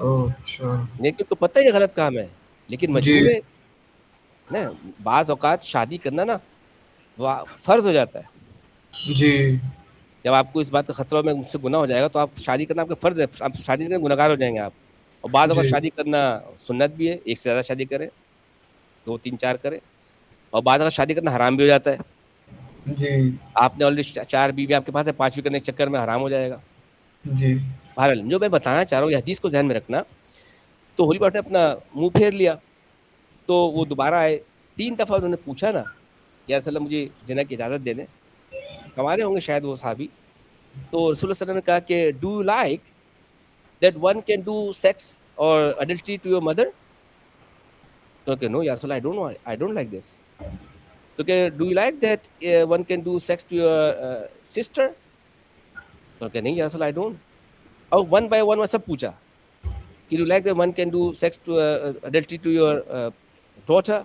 اوہ اچھا. لیکن تو پتہ ہی یہ غلط کام ہے، لیکن جی مجبور ہے نا. بعض اوقات شادی کرنا نا وہ فرض ہو جاتا ہے. جی جب آپ کو اس بات کا خطرہ میں مجھ سے گناہ ہو جائے گا تو آپ شادی کرنا آپ کا فرض ہے، آپ شادی کرنے گناہ گار ہو جائیں گے آپ. اور بعض اوقات جی شادی کرنا سنت بھی ہے، ایک سے زیادہ شادی کریں، 2 3 4 کریں. اور بعض اوقات شادی کرنا حرام بھی ہو جاتا ہے. جی آپ نے آلریڈی 4 بیوی آپ کے پاس ہے، 5ویں کرنے کے چکر میں حرام ہو جائے گا. جی بہرحال جو میں بتانا چاہ رہا ہوں یہ حدیث کو ذہن میں رکھنا. تو ہولی بٹ نے اپنا منہ پھیر لیا. تو وہ دوبارہ آئے، 3 دفعہ انہوں نے پوچھا نا یا رسول اللہ مجھے زنا کی اجازت دے دیں. ہمارے ہوں گے شاید وہ صحابی. تو رسول اللہ صلی اللہ علیہ وسلم نے کہا کہ do you like that one can do sex اور اڈلٹری ٹو یور مدر. تو کہ نو یا رسول اللہ آئی ڈونٹ لائک دس. تو کہ do you like that one can do sex to your sister. تو کہ نہیں یا رسول اللہ آئی ڈونٹ. اور ون بائی ون میں سب پوچھا کہ do like that one can do sex to adultery to your daughter.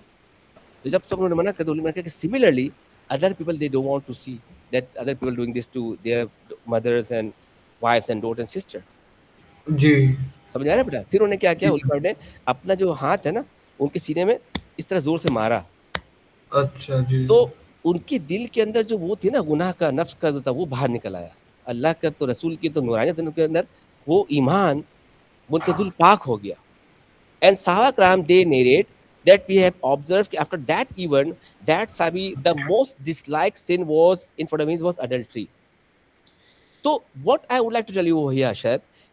تو جب سب انہوں نے منع کر دیا، انہوں نے کہا کہ similarly other people they don't want to see that other people doing this to their mothers and wives and daughter and sister. جی سمجھ آ رہا ہے بیٹا؟ پھر انہوں نے کیا کیا، جی علماء نے اپنا جو ہاتھ ہے نا ان کے سینے میں اس طرح زور سے مارا. اچھا. جی تو ان کے دل کے اندر جو وہ تھی نا گناہ کا نفس کا جو تھا وہ باہر نکل آیا. اللہ کا تو رسول کی تو نورانیت ان کے اندر، وہ ایمان ان کا دل پاک ہو گیا. And Sahaba Kram, they narrate that we have observed after that event that Sabi, the most disliked sin was in front of him was adultery. So what I would like to tell you over here, Ashad,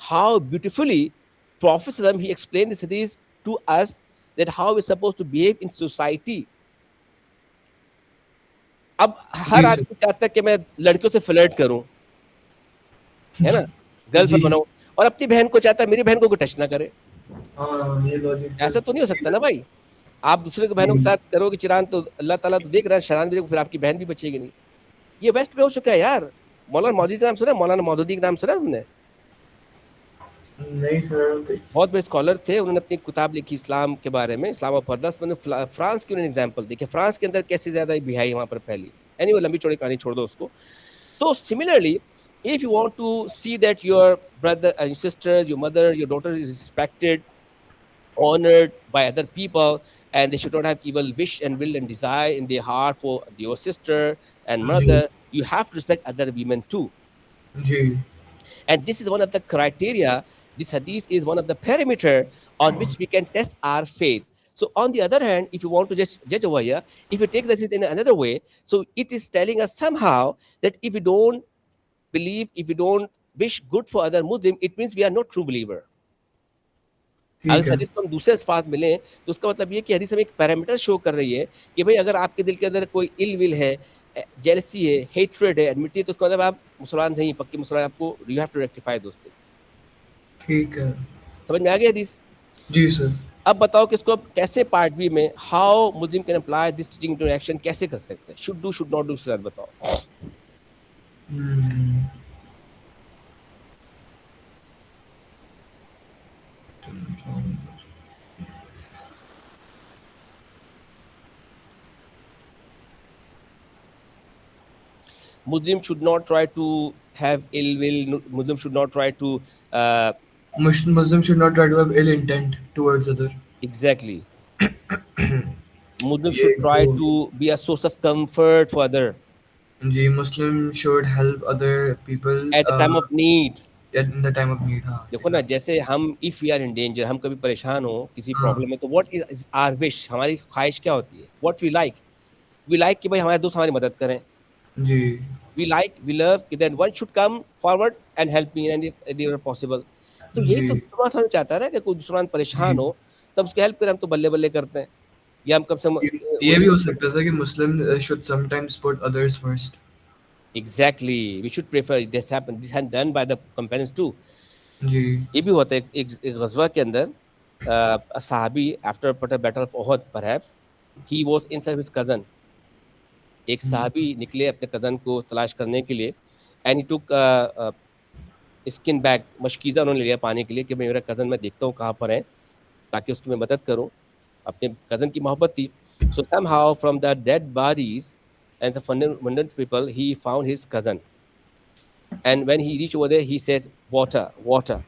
how beautifully Prophet Sallam, he explained this hadith to us that how we're supposed to behave in society. اب ہر جی سر. آدمی چاہتا ہے کہ میں لڑکیوں سے flirt کروں، ہے نا، گرل جی فرینڈ بناؤں، اور اپنی بہن کو چاہتا ہے میری بہن کو کوئی ٹچ نہ کرے. ہاں یہ لاجک ہے. ایسا تو نہیں ہو سکتا نا بھائی. آپ دوسرے کے جی بہنوں کے ساتھ کرو گے چران تو اللہ تعالیٰ تو دیکھ رہا ہے، شران بھی دیکھ، پھر آپ کی بہن بھی بچے گی نہیں. یہ ویسٹ پہ ہو چکا ہے یار. مولانا مودودی کا نام سنا؟ مولانا مودودی کا نام سنا ہم نے؟ نہیں سر. بہت بڑے اسکالر تھے، انہوں نے اپنی کتاب لکھی اسلام کے بارے میں، اسلام اور پردہ. میں نے فرانس کی انہوں نے ایگزامپل دیکھے، فرانس کے اندر کیسے زیادہ بہائی وہاں پر پھیلی. اینی وہ لمبی چوڑی کہانی چھوڑ دو اس کو. تو similarly if you want to see that your brother and your sister, your mother, your daughter is respected, honored by other people, and they should not have evil wish and will and desire in their heart for your sister and جی mother, you have to respect other women too. جی And this is one of the criteria. This hadith is one of the parameter on which we can test our faith. So on the other hand, if you want to just judge over here, if you take this in another way, so it is telling us somehow that if we don't believe, if we don't wish good for other Muslim, it means we are not true believer. اگر ٹھیک اس ہے. حدیث کو ہم دوسرے الفاظ میں لیں تو اس کا مطلب یہ کہ حدیث ہمیں ایک پیرامیٹر شو کر رہی ہے کہ بھئی اگر آپ کے دل کے اندر کوئی ال ول ہے، جیلسی ہے، ہیٹریڈ ہے، ایڈمٹی ہے، تو اس کا مطلب آپ مسلمان نہیں، پکی مسلمان. آپ کو you have to rectify those things. ٹھیک ہے. سمجھ میں آ گئی حدیث؟ جی سر. اب بتاؤ کہ اس کو اب کیسے پارٹ بی میں how Muslim can apply this teaching to action کیسے کر سکتے ہیں؟ Should do should not do sir بتاؤ. Muslim should not try to have ill will. Muslim should not try to Muslim should not try to have ill intent towards other. exactly. Muslim یہ should try وہ to be a source of comfort for other G Muslim should help other people at the time of need. in the time of need. ہاں دیکھو نا، جیسے ہم if we are in danger، ہم کبھی پریشان ہو کسی ہاں پرابلم میں، تو what is our wish، ہماری خواہش کیا ہوتی ہے؟ what we like کہ بھائی ہمارے دوست ہماری مدد کریں. جی we love that one should come forward and help me and if they are possible. تو یہی جی تو مسلمان سمجھ چاہتا ہے نا کہ کوئی مسلمان پریشان جی. ہو تب اس کی ہیلپ کریں. ہم تو بلے بلے کرتے ہیں، یا ہم کب سے یہ بھی ہو سکتا تھا کہ Muslim should sometimes put others first. exactly we should prefer this happen. This has done by the companions too. جی یہ بھی ہوتا ہے ایک غزوہ کے اندر صحابی after battle of Uhud perhaps he was inside his cousin. ایک صحابی نکلے اپنے کزن کو تلاش کرنے کے لیے and he took skin bag, مشکیزہ انہوں نے لیا پانی کے لیے کہ میرا کزن میں دیکھتا ہوں کہاں پر ہے تاکہ اس کی میں مدد کروں. اپنے کزن کی محبت تھی. So some how from the dead bodies and the fondant people he found his cousin. And when he reached over there, he said, water, water.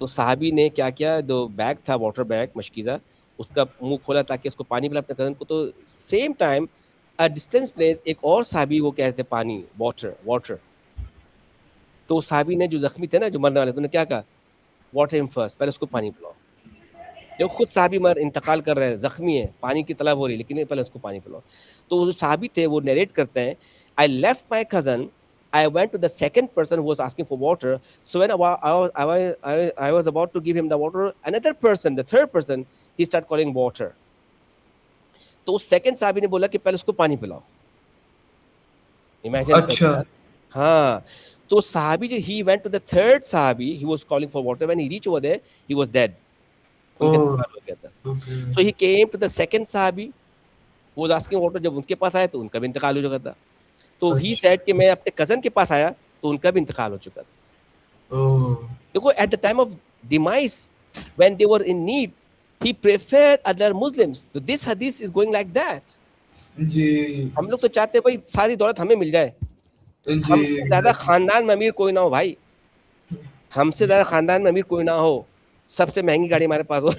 تو صحابی نے کیا کیا, جو بیگ تھا واٹر بیگ مشکیزہ, اس کا منہ کھولا تاکہ اس کو پانی پلا اپنے کزن کو. تو سیم ٹائم ڈسٹینس پلیس ایک اور صحابی وہ کہہ رہے تھے پانی, واٹر واٹر. تو صحابی نے جو زخمی تھے نا, جو مرنے والے تھے, انہوں نے کیا کہا, واٹر ہم فرسٹ, پہلے اس کو پانی پلاؤ. جو خود صحابی انتقال کر رہے ہیں, زخمی ہے, پانی کی طلب ہو رہی, لیکن پہلے اس کو پانی پلاؤ. تو وہ جو صحابی تھے وہ نیریٹ کرتے ہیں, I left my cousin, I went to the second person who was asking for water. So when I was about to give him the water, another person, the third person, he started calling water. تو اس second صحابی نے بولا کہ پہلے اس کو پانی pulao. Imagine. اچھا. ہاں. تو صحابی جو he went to the third صحابی, he was calling for water. When he reached over there, he was dead. ان کا انتقال ہو گیا تھا. So he came to the second صحابی who was asking water. جب ان کے پاس آیا تو ان کا بھی انتقال ہو چکا تھا. تو he said کہ میں اپنے کزن کے پاس آیا تو ان کا بھی انتقال ہو چکا تھا. دیکھو at the time of demise, when they were in need, he preferred other Muslims. So this hadith is going like that. جی. ہم لوگ تو چاہتے ہیں بھائی ساری دولت ہمیں مل جائے, ہم سے زیادہ خاندان میں امیر کوئی نہ ہو بھائی, ہم سے زیادہ خاندان میں امیر کوئی نہ ہو, سب سے مہنگی گاڑی ہمارے پاس ہو.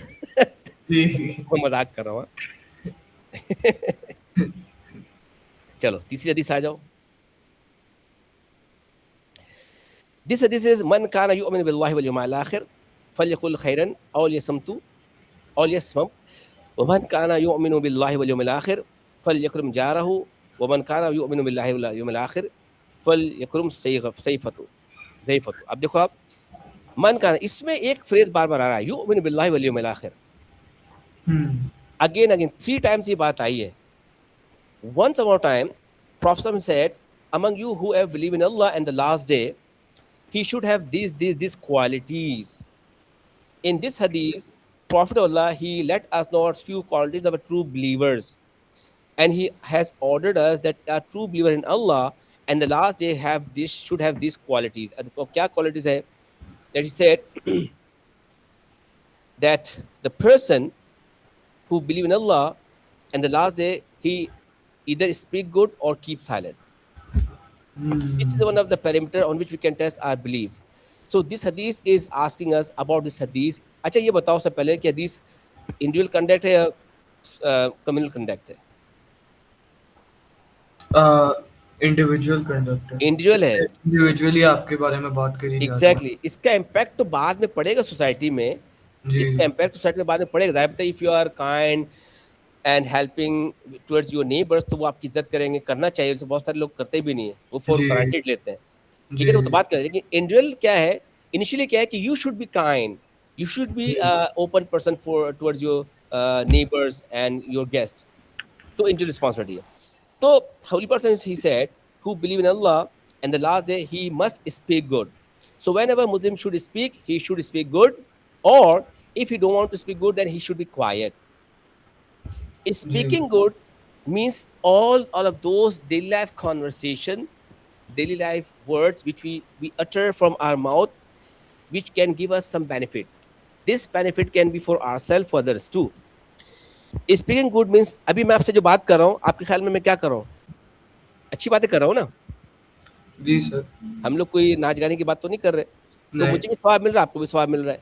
میں مذاق کر رہا ہوں. چلو تیسری حدیث آ جاؤ. This hadith is من كان يؤمن بالله واليوم الآخر فليقل خيرا أو ليصمت أو ليصمت ومن كان يؤمن بالله واليوم الآخر فليكرم جاره ومن كان يؤمن بالله واليوم الآخر فليكرم سيفته. اب دیکھو آپ, من کان, اس میں ایک فریز بار بار آ رہا ہے, یؤمن باللہ والیوم الآخر. اگین 3 times یہ بات آئی ہے. Once more time, Prophet said, among you who have believed in Allah and the last day, he should have these qualities. In this hadith, Prophet Allah, he let us know a few qualities of a true believers. And he has ordered us that a true believer in Allah and the last day should have these qualities. Kya qualities hai? That he said that the person who believes in Allah and the last day, he either speak good or keep silent. This is one of the parameters on which we can test our belief. So this hadith is asking us about this hadith. اچھا یہ بتاؤ سب پہلے کہ حدیث individual conduct ہے یا communal conduct ہے؟ Individual conduct ہے. انڈیویجول ہے, انڈیویجولی آپ کے بارے میں بات کری جاتی ہے. ایگزیکٹلی. اس کا امپیکٹ تو بعد میں پڑے گا سوسائٹی میں, اس کا امپیکٹ سوسائٹی میں بعد میں پڑے گا. ظاہر ہے if you are kind and helping towards your neighbours تو وہ آپ کی عزت کریں گے, کرنا چاہیے. بہت سارے لوگ کرتے بھی نہیں ہیں, وہ فور گرانٹیڈ لیتے ہیں. ٹھیک ہے, وہ تو بات کریں. لیکن انڈیویجول کیا ہے, انیشلی کیا ہے کہ you should be kind, you should be open person for towards your neighbours and your guest. تو انڈیویجول رسپانسبلٹی ہے. تو holy person he said who believe in Allah and the last day, he must speak good. So whenever Muslim should speak, he should speak good, or if he don't want to speak good, then he should be quiet. Speaking good means all of those daily life conversation, daily life words which we utter from our mouth, which can give us some benefit. This benefit can be for ourselves, for others too. Speaking good means ابھی میں آپ سے جو بات کر رہا ہوں, آپ کے خیال میں کیا کر رہا ہوں؟ اچھی باتیں کر رہا ہوں نا. جی سر. ہم لوگ کوئی ناچ گانے کی بات تو نہیں کر رہے, تو مجھے بھی ثواب مل رہا ہے, آپ کو بھی ثواب مل رہا ہے.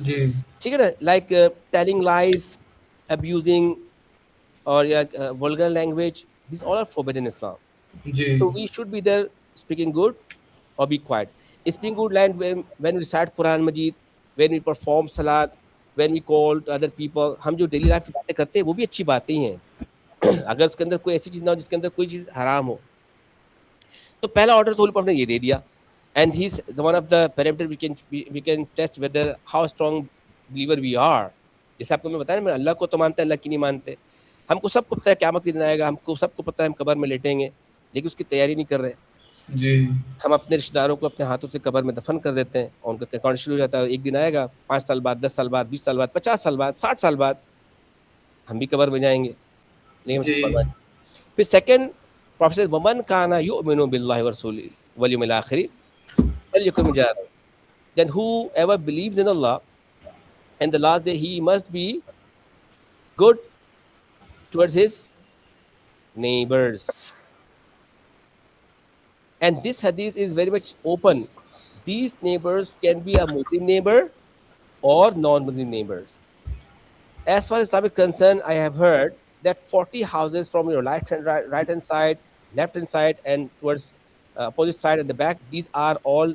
جی ٹھیک ہے نا. لائک ٹیلنگ لائز, ابیوزنگ اور vulgar language, these all are forbidden in Islam. So we should be there speaking good or be quiet. Speaking good land when we recite Quran Majid, when we perform salat, when we call to other people. ہم جو daily life کی باتیں کرتے ہیں وہ بھی اچھی باتیں ہی ہیں, اگر اس کے اندر کوئی ایسی چیز نہ ہو جس کے اندر کوئی چیز حرام ہو. تو پہلا آرڈر تو نے یہ دے دیا. And he is one of the parameter we can test whether how strong believer we are. جیسے آپ کو میں بتایا, میں اللہ کو تو مانتے ہیں, اللہ کی نہیں مانتے. ہم کو سب کو پتہ ہے قیامت کے دن آئے گا, ہم کو سب کو پتہ ہے ہم قبر میں لیٹیں گے, لیکن اس کی تیاری نہیں کر رہے. جی ہم اپنے رشتہ داروں کو اپنے ہاتھوں سے قبر میں دفن کر دیتے ہیں, اور ان کا اکاؤنٹ شروع ہو جاتا ہے. ایک دن آئے گا 5 سال بعد, 10 سال بعد, 20 سال بعد, 50 سال بعد, 60 سال بعد ہم بھی قبر میں جائیں گے. لیکن پھر سیکنڈ پروفیسر ومن کانا یؤمن باللہ ورسولہ والیوم الآخر فلیکرم جارہ. Then whoever believes in Allah and the last day, he must be good towards his neighbors. And this hadith is very much open. These neighbors can be a Muslim neighbor or non-Muslim neighbors. As far as Islam is concerned, I have heard that 40 houses from your right hand side, left hand side, and towards opposite side and the back, these are all,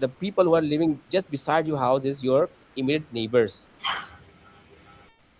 the people who are living just beside your house is your immediate neighbors.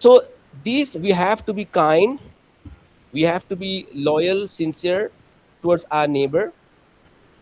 So these we have to be kind, we have to be loyal, sincere towards our neighbor.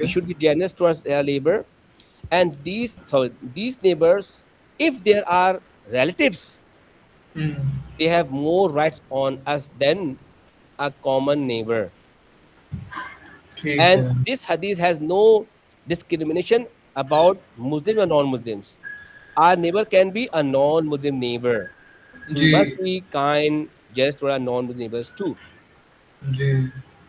We should be generous towards our neighbor. And these neighbors, if there are relatives, they have more rights on us than a common neighbor. And this hadith has no discrimination about Muslims or non-Muslims. Our neighbor can be a non-Muslim neighbor. So we must be kind, generous to our non-Muslim neighbors too.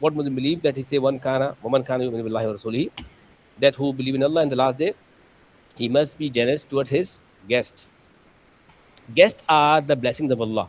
what Muslim believe that he say one kana yu'minu billahi wa rasulihi, that who believe in Allah and the last day, he must be generous towards his guest. Guests are the blessings of Allah.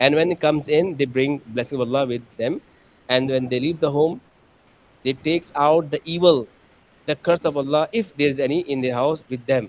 And when it comes in, they bring blessing of Allah with them. And when they leave the home, they takes out the evil, the curse of Allah, if there is any in their house, with them.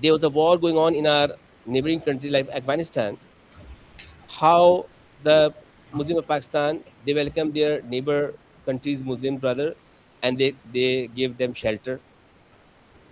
there was a war going on in our neighboring country like Afghanistan, how the Muslim of Pakistan, they welcome their neighbor countries Muslim brother and they give them shelter.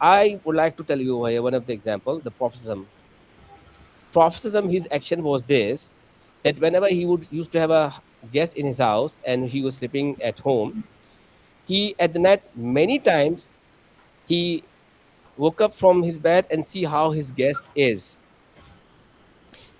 I would like to tell you one of the example, the Prophet, his action was this, that whenever he used to have a guest in his house and he was sleeping at home, he at the night many times he woke up from his bed and see how his guest is.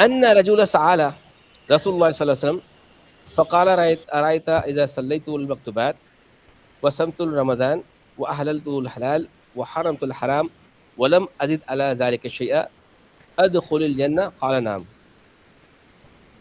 أن رجل سأل رسول الله صلى الله عليه وسلم فقال أرأيت إذا صليت المكتوبات وصمت رمضان وأحللت الحلال وحرمت الحرام ولم أزد على ذلك شيئا أدخل الجنة قال نعم.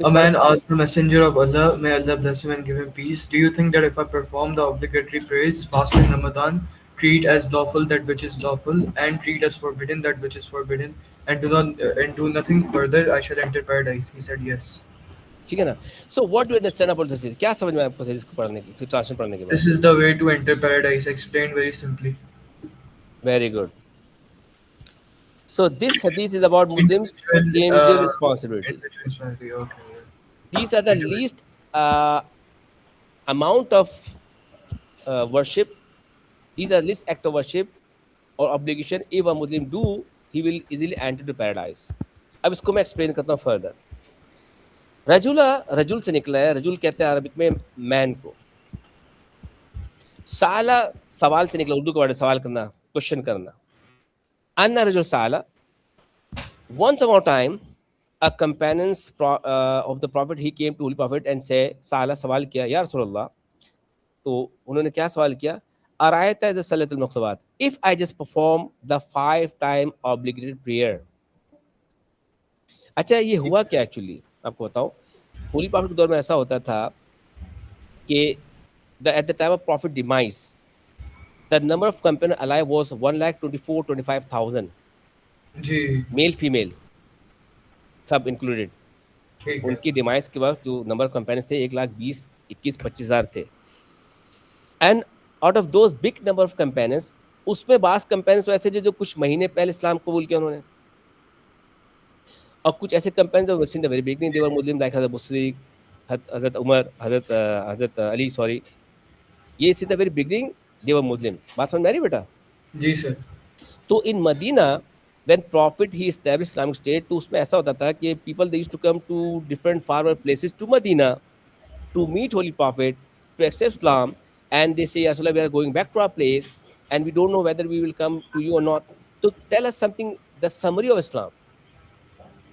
A man asked the Messenger of Allah, may Allah bless him and give him peace, do you think that if I perform the obligatory prayers, fast in Ramadan, treat as lawful that which is lawful, and treat as forbidden that which is forbidden, and do nothing further, I shall enter paradise? He said yes. ٹھیک ہے نا. So what do understand about this? کیا سمجھ میں آپ کو اس کو پڑھنے کی ٹرانسلیشن پڑھنے کے بعد؟ This is the way to enter paradise, explained very simply. Very good. So this hadith is about Muslims' Individual, individual responsibility. individuality, okay. These are the least amount of worship. These are least act of worship or obligation. If a Muslim do, he will easily enter to paradise. اب اس کو میں explain کرتا ہوں further. رجل سے نکلا ہے. رجل کہتے ہیں عربک میں مین کو. سالہ سوال سے نکلا، اردو کا ورڈ سوال کرنا، کوشچن کرنا. ان رجل سالہ. Once upon a time, a companion of the Prophet, he came to Holy Prophet and said, سالہ سوال کیا، یا رسول اللہ. تو انہوں نے کیا سوال کیا؟ ارایت از صلاۃ المکتوبات، if I just perform the 5-time obligatory prayer. اچھا یہ ہوا کیا ایکچولی آپ کو بتاؤں. ہولی پروفٹ کے دور میں ایسا ہوتا تھا کہ at the time of Prophet demise, the number of companions alive was 1,24,25,000. جی میل فیمیل سب انکلوڈیڈ. ٹھیک ان ہے. کی ڈیمائز کے وقت جو نمبر آف کمپینز تھے 1,20,000-21,25,000 تھے. And out of those big number of companions, اس میں بعض کمپینز ایسے جو کچھ مہینے پہلے اسلام قبول کیا انہوں نے، اور کچھ ایسے کمپینز جو in the very beginning they were Muslim like حضرت بصری، حضرت عمر، حضرت علی، سوری، یہ ان the very beginning they were مسلم. بات سمجھ میں آ رہی بیٹا؟ جی سر. تو ان مدینہ when prophet he established Islamic state, تو اس میں ایسا ہوتا تھا کہ people they used to come to different far places to Medina to meet Holy Prophet, to accept Islam, and they say, Ya Rasulullah, we are going back to our place and we don't know whether we will come to you or not. So tell us something, the summary of Islam.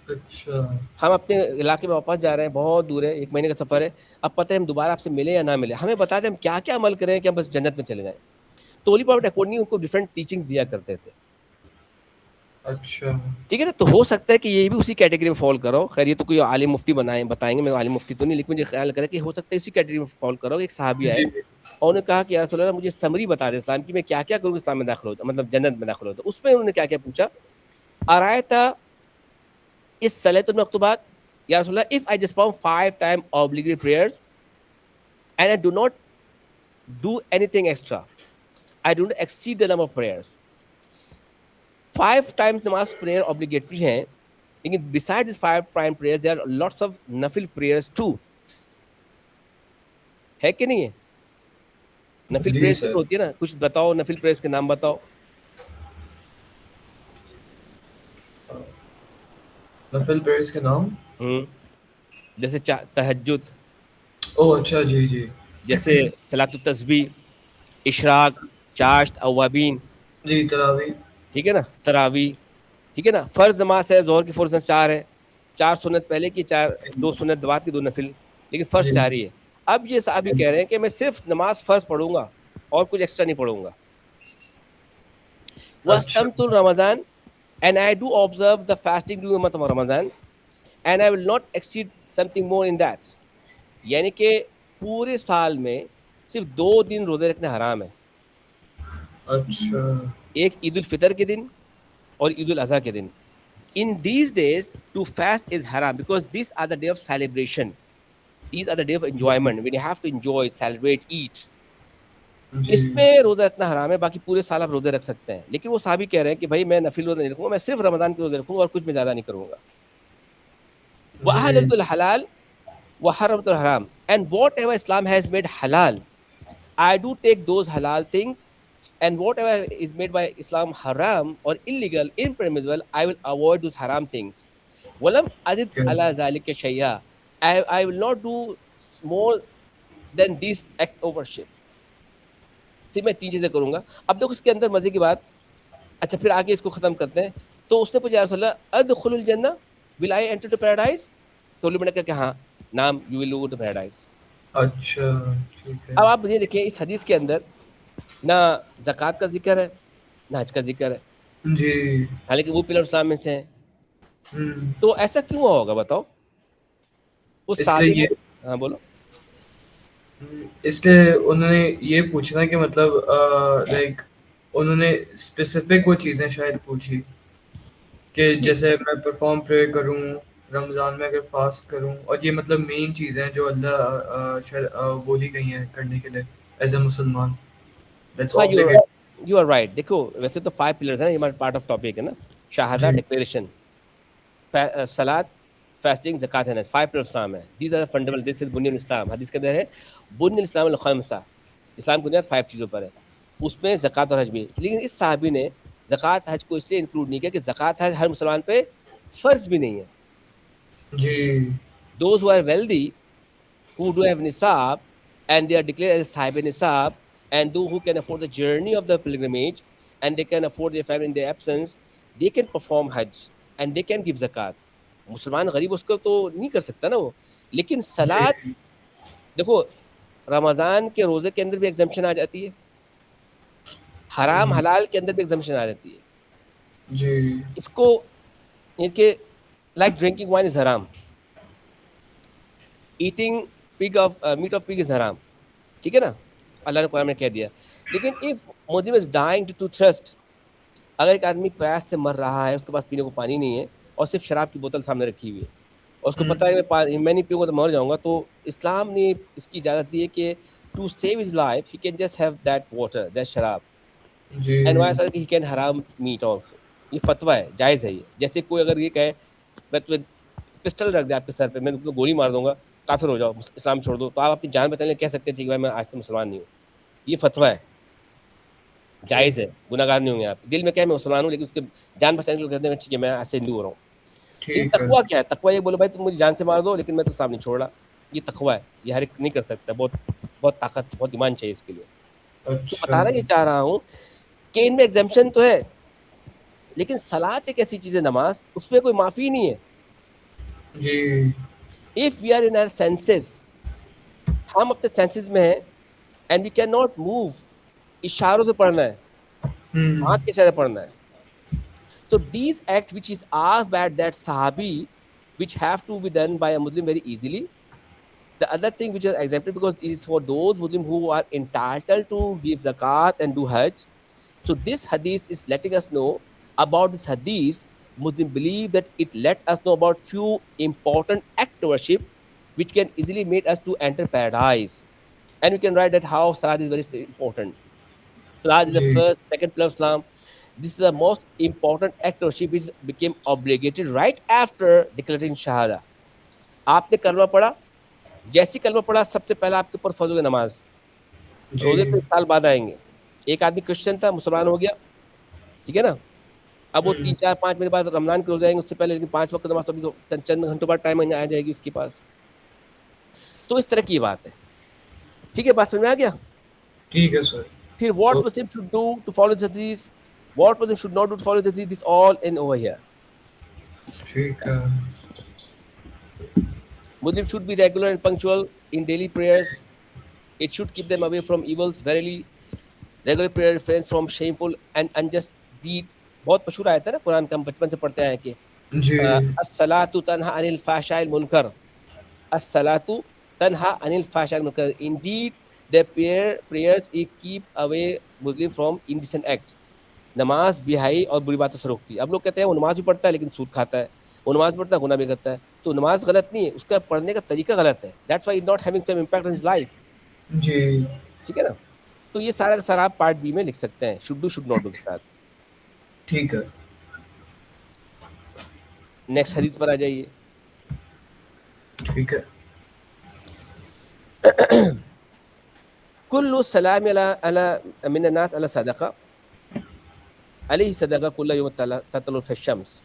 اچھا. ہم اپنے علاقے میں واپس جا رہے ہیں، بہت دور ہے، 1 مہینے کا سفر ہے، اب پتہ ہے ہم دوبارہ آپ سے ملے یا نہ ملے، ہمیں بتا دیں ہم کیا کیا عمل کریں کہ ہم بس جنت میں چلے جائیں. تو ہولی پروفٹ اکارڈنگ ان کو ڈفرینٹ ٹیچنگز دیا کرتے تھے. اچھا. ٹھیک ہے نا. تو ہو سکتا ہے کہ یہ بھی اسی کیٹیگری میں فال کرو. خیر یہ تو کوئی عالم مفتی بتائیں گے، میں عالم مفتی تو نہیں، لیکن مجھے خیال کرا کہ ہو سکتا ہے اسی کیٹیگری میں فال کرو. ایک صحابی آئے جی اور انہوں نے کہا کہ یا رسول اللہ مجھے سمری بتا دیں اسلام کی، میں کیا کیا کروں اسلام میں داخل ہوتا، مطلب جنت میں داخل ہوتا. اس میں انہوں نے کیا کیا پوچھا. ارایت اس صلاۃ المکتوبات، یا رسول اللہ if I just perform 5-time obligatory prayers and I do not do anything extra, I do not exceed the number of prayers. 5 times نماز prayer obligatory ہیں، لیکن besides this 5 prime prayers there are lots of nafil prayers too. ہے کہ نہیں ہے؟ نفل جی prayers سر. ہوتی ہے نا، کچھ بتاؤ نفل پریئرز کے نام بتاؤ. نفل پریئرز کے نام؟ جیسے تہجد، او اچھا جی جی. جیسے صلاۃ التسبیح، اشراق، چاشت، اوابین، جی تراویح. ٹھیک ہے نا، تراویح، ٹھیک ہے نا. فرض نماز ہے، ظہر کی فرض 4 ہے، 4 سنت پہلے کی، 2 سنت بعد کی، 2 نفل، لیکن فرض 4 ہی ہے. اب یہ صحابی کہہ رہے ہیں کہ میں صرف نماز فرض پڑھوں گا اور کچھ ایکسٹرا نہیں پڑھوں گا. وَأَصْتَمْتُ رَمَضَان and I do observe the fasting during the month of Ramadan and I will not exceed something more in that. یعنی کہ پورے سال میں صرف 2 دن روزے رکھنا حرام ہے. اچھا. ایک عید الفطر کے دن اور عید الاضحیٰ کے دن. In these days to fast is haram because these are the day of celebration. These are the day of enjoyment when you have to enjoy, celebrate, eat. اس میں روزہ رکھنا حرام ہے. باقی پورے سال آپ روزے رکھ سکتے ہیں، لیکن وہ صحابی کہہ رہے ہیں کہ بھائی میں نفل روزہ نہیں رکھوں گا، میں صرف رمضان کے روزے رکھوں گا اور کچھ میں زیادہ نہیں کروں گا. وَأَحَلَّلْتُ الْحَلَالَ وَحَرَّمْتُ الْحَرَامَ and whatever Islam has made halal, I do take those halal things, and whatever is made by Islam haram or illegal, impermissible, I will avoid those haram things. وَلَمْ أَزِدْ عَلَى ذَلِكَ شَيْئًا. I will not do more than this act of worship. میں 3 چیزیں کروں گا. اب دیکھو اس کے اندر مزے کی بات. اچھا پھر آگے اس کو ختم کرتے ہیں. تو اس نے پوچھا یا رسول اللہ ادخل الجنہ will I enter to paradise؟ تو نے کہا کہ ہاں، نام you will go to paradise. اچھا ٹھیک ہے. اب آپ یہ دیکھیں اس حدیث کے اندر نہ زکوٰۃ کا ذکر ہے نہ حج کا ذکر ہے، جی. حالانکہ وہ پلر اسلام میں سے ہیں. تو ایسا کیوں ہوگا بتاؤ؟ اس اس لیے صحابی نے. یہ ہاں بولو. اس لیے انہوں نے یہ پوچھنا کہ مطلب لائک انہوں نے اسپیسیفک وہ چیزیں شاید پوچھی کہ جیسے میں پرفارم پرے کروں رمضان میں اگر فاسٹ کروں، اور یہ مطلب مین چیزیں ہیں جو اللہ شاید بولی گئی ہیں کرنے کے لیے ایز اے مسلمان. دیٹس ہاں obligate. You are right. دیکھو ویسے تو 5 پلرز ہیں، یہ ہمارا پارٹ آف ٹاپک ہے نا. شہادہ، جی ڈکلیریشن، صلاۃ، فاسٹنگ، زکات ہے. 5 پلر اسلام ہے. These are fundamental. This is بنیاد الاسلام. حدیث کے اندر ہے بنیاد الاسلام الخمسہ. اسلام کی بنیاد 5 چیزوں پر ہے، اس میں زکات اور حج بھی. لیکن اس صحابی نے زکات حج کو اس لیے انکلوڈ نہیں کیا کہ زکات حج ہر مسلمان پہ فرض بھی نہیں ہے. جی Those who are wealthy, who do have nisab, and they are declared as sahib nisab, and those who can afford the journey of the pilgrimage, and they can afford their family in their absence, they can perform hajj and they can give zakat. مسلمان غریب اس کو تو نہیں کر سکتا نا وہ. لیکن سلاد، جی دیکھو رمضان کے روزے کے اندر بھی ایگزمپشن آ جاتی ہے، حرام حلال کے اندر بھی ایگزمپشن آ جاتی ہے. جی اس کو ان کے لائک ڈرنکنگ وائن از حرام، ایٹنگ پگ آف میٹ آف پگ از حرام. ٹھیک ہے نا، اللہ نے قرآن میں کہہ دیا. لیکن if Muslim is dying to thirst, اگر ایک آدمی پیاس سے مر رہا ہے، اس کے پاس پینے کو پانی نہیں ہے، اور صرف شراب کی بوتل سامنے رکھی ہوئی ہے، اور اس کو پتہ ہے میں نہیں پیوں گا تو مر جاؤں گا، تو اسلام نے اس کی اجازت دی ہے کہ to save his life he can just have that water, that شراب. اینڈ جی وائی ہی کین حرام میٹ آلسو. یہ فتویٰ ہے، جائز ہے یہ. جیسے کوئی اگر یہ کہے میں تمہیں پسٹل رکھ دے آپ کے سر پہ، میں تم کو گولی مار دوں گا، کافر ہو جاؤ، اسلام چھوڑ دو، تو آپ اپنی جان بچانے کہہ سکتے ہیں ٹھیک ہے بھائی میں آج سے مسلمان نہیں ہوں. یہ فتویٰ ہے، جائز ہے، گناہ گار نہیں ہوں گے آپ. دل میں کہہ میں مسلمان ہوں، لیکن اس کے جان بچانے کے لیے کہتے ہیں ٹھیک ہے میں آج سے ہندو ہو رہا ہوں. لیکن ٹھیک ہے. تقویٰ کیا ہے؟ تقویٰ یہ بولو بھائی تم مجھے جان سے مار دو لیکن میں تو اسلام نہیں چھوڑ رہا. یہ تقویٰ ہے، یہ ہر ایک نہیں کر سکتا. بہت بہت طاقت، بہت ایمان چاہیے اس کے لیے. تو اچھا بتانا یہ چاہ رہا ہوں کہ ان میں ایگزمپشن تو ہے، لیکن صلاۃ ایک ایسی چیز ہے، نماز، اس میں کوئی معافی نہیں ہے. جی if we are in our senses, ہم اپنے سینسز میں ہیں، and we can not move, اشاروں سے پڑھنا ہے، آنکھ کے اشارے پڑھنا ہے. So these act which is asked by that Sahabi, which have to be done by a Muslim very easily. The other thing which is exempted because it is for those Muslims who are entitled to give zakat and do hajj. So this hadith is letting us know about this hadith. Muslim believe that it let us know about few important act of worship which can easily make us to enter paradise. And we can write that how salat is very important. Salat is the G first, second pillar of Islam. This is the most important act of worship which became obligated right after declaring Shahada. آپ نے کلمہ پڑھا، جیسی کلمہ پڑھا سب سے پہلا آپ کے اوپر فرض ہو گیا نماز. روزے جی تو 1 سال بعد آئیں گے. ایک آدمی کرسچن تھا، مسلمان ہو گیا، ٹھیک ہے نا. اب وہ 3 4 5 مہینے بعد رمضان کے روزے آئیں گے، اس سے پہلے لیکن 5 وقت نماز تو ابھی تو چند گھنٹوں بعد ٹائم آ جائے گی اس کے پاس. تو اس طرح کی بات ہے. ٹھیک ہے، بات سمجھ میں آ گیا. ٹھیک ہے سر. پھر what Muslim should do to follow the hadith, what Muslim should not do to follow the hadith, this all in over here. ٹھیک ہے. Muslims should be regular and punctual in daily prayers. It should keep them away from evils. Verily, regular prayer refrains from shameful and unjust deed. بہت مشہور آیت ہے نا قرآن کا، ہم بچپن سے پڑھتے ہیں کہ جی الصلاۃ تنہا عن الفحشاء المنکر. الصلاۃ تنہا عن الفحشاء المنکر. Indeed, their prayers keep away Muslim from indecent act. نماز بہائی اور بری باتوں سے روکتی ہے. اب لوگ کہتے ہیں وہ نماز بھی پڑھتا ہے لیکن سود کھاتا ہے، وہ نماز پڑھتا ہے گناہ بھی کرتا ہے. تو نماز غلط نہیں ہے، اس کا پڑھنے کا طریقہ غلط ہے. That's why not having some impact on his life. جی ٹھیک ہے نا. تو یہ سارا کا سارا آپ پارٹ بی میں لکھ سکتے ہیں، should do should not do کے ساتھ. ٹھیک ہے. نیکسٹ حدیث پر آ جائیے. ٹھیک ہے. کل السلام علی من الناس علی صدقہ علیہ صدقہ کل یوم تطلع فی الشمس.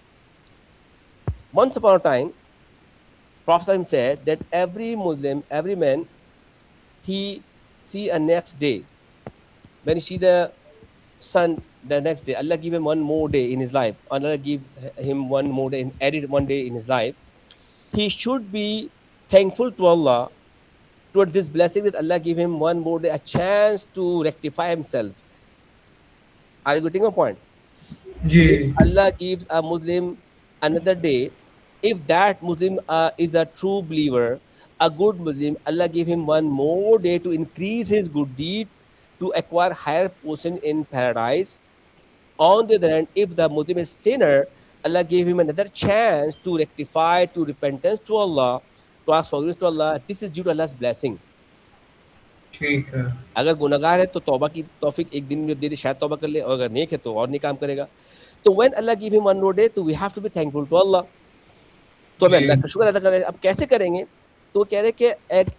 Once upon a time, Prophet said that every Muslim, every man, he see a next day. When he see the sun the next day, Allah give him one more day in his life. Allah give him one more day, added one day in his life. He should be thankful to Allah toward this blessing that Allah give him one more day, a chance to rectify himself. Are you getting my point? If G Allah gives a Muslim another day, if that Muslim is a true believer, A good Muslim, Allah gave him one more day to increase his good deed to acquire higher position in paradise. On the other hand, if the Muslim is sinner, Allah gave him another chance to rectify, to repentance to Allah, to ask forgiveness to Allah. This is due to Allah's blessing. ٹھیک ہے. اگر گناہگار ہے تو توبہ کی توفیق ایک دن میں دے دے، شاید توبہ کر لے، اور اگر نیک ہے تو اور نیک کام کرے گا. تو when Allah give him one more day, تو we have to be thankful to Allah. تو ہمیں جی اللہ کا شکر ادا کریں. اب کیسے کریں گے؟ تو کہہ رہے کہ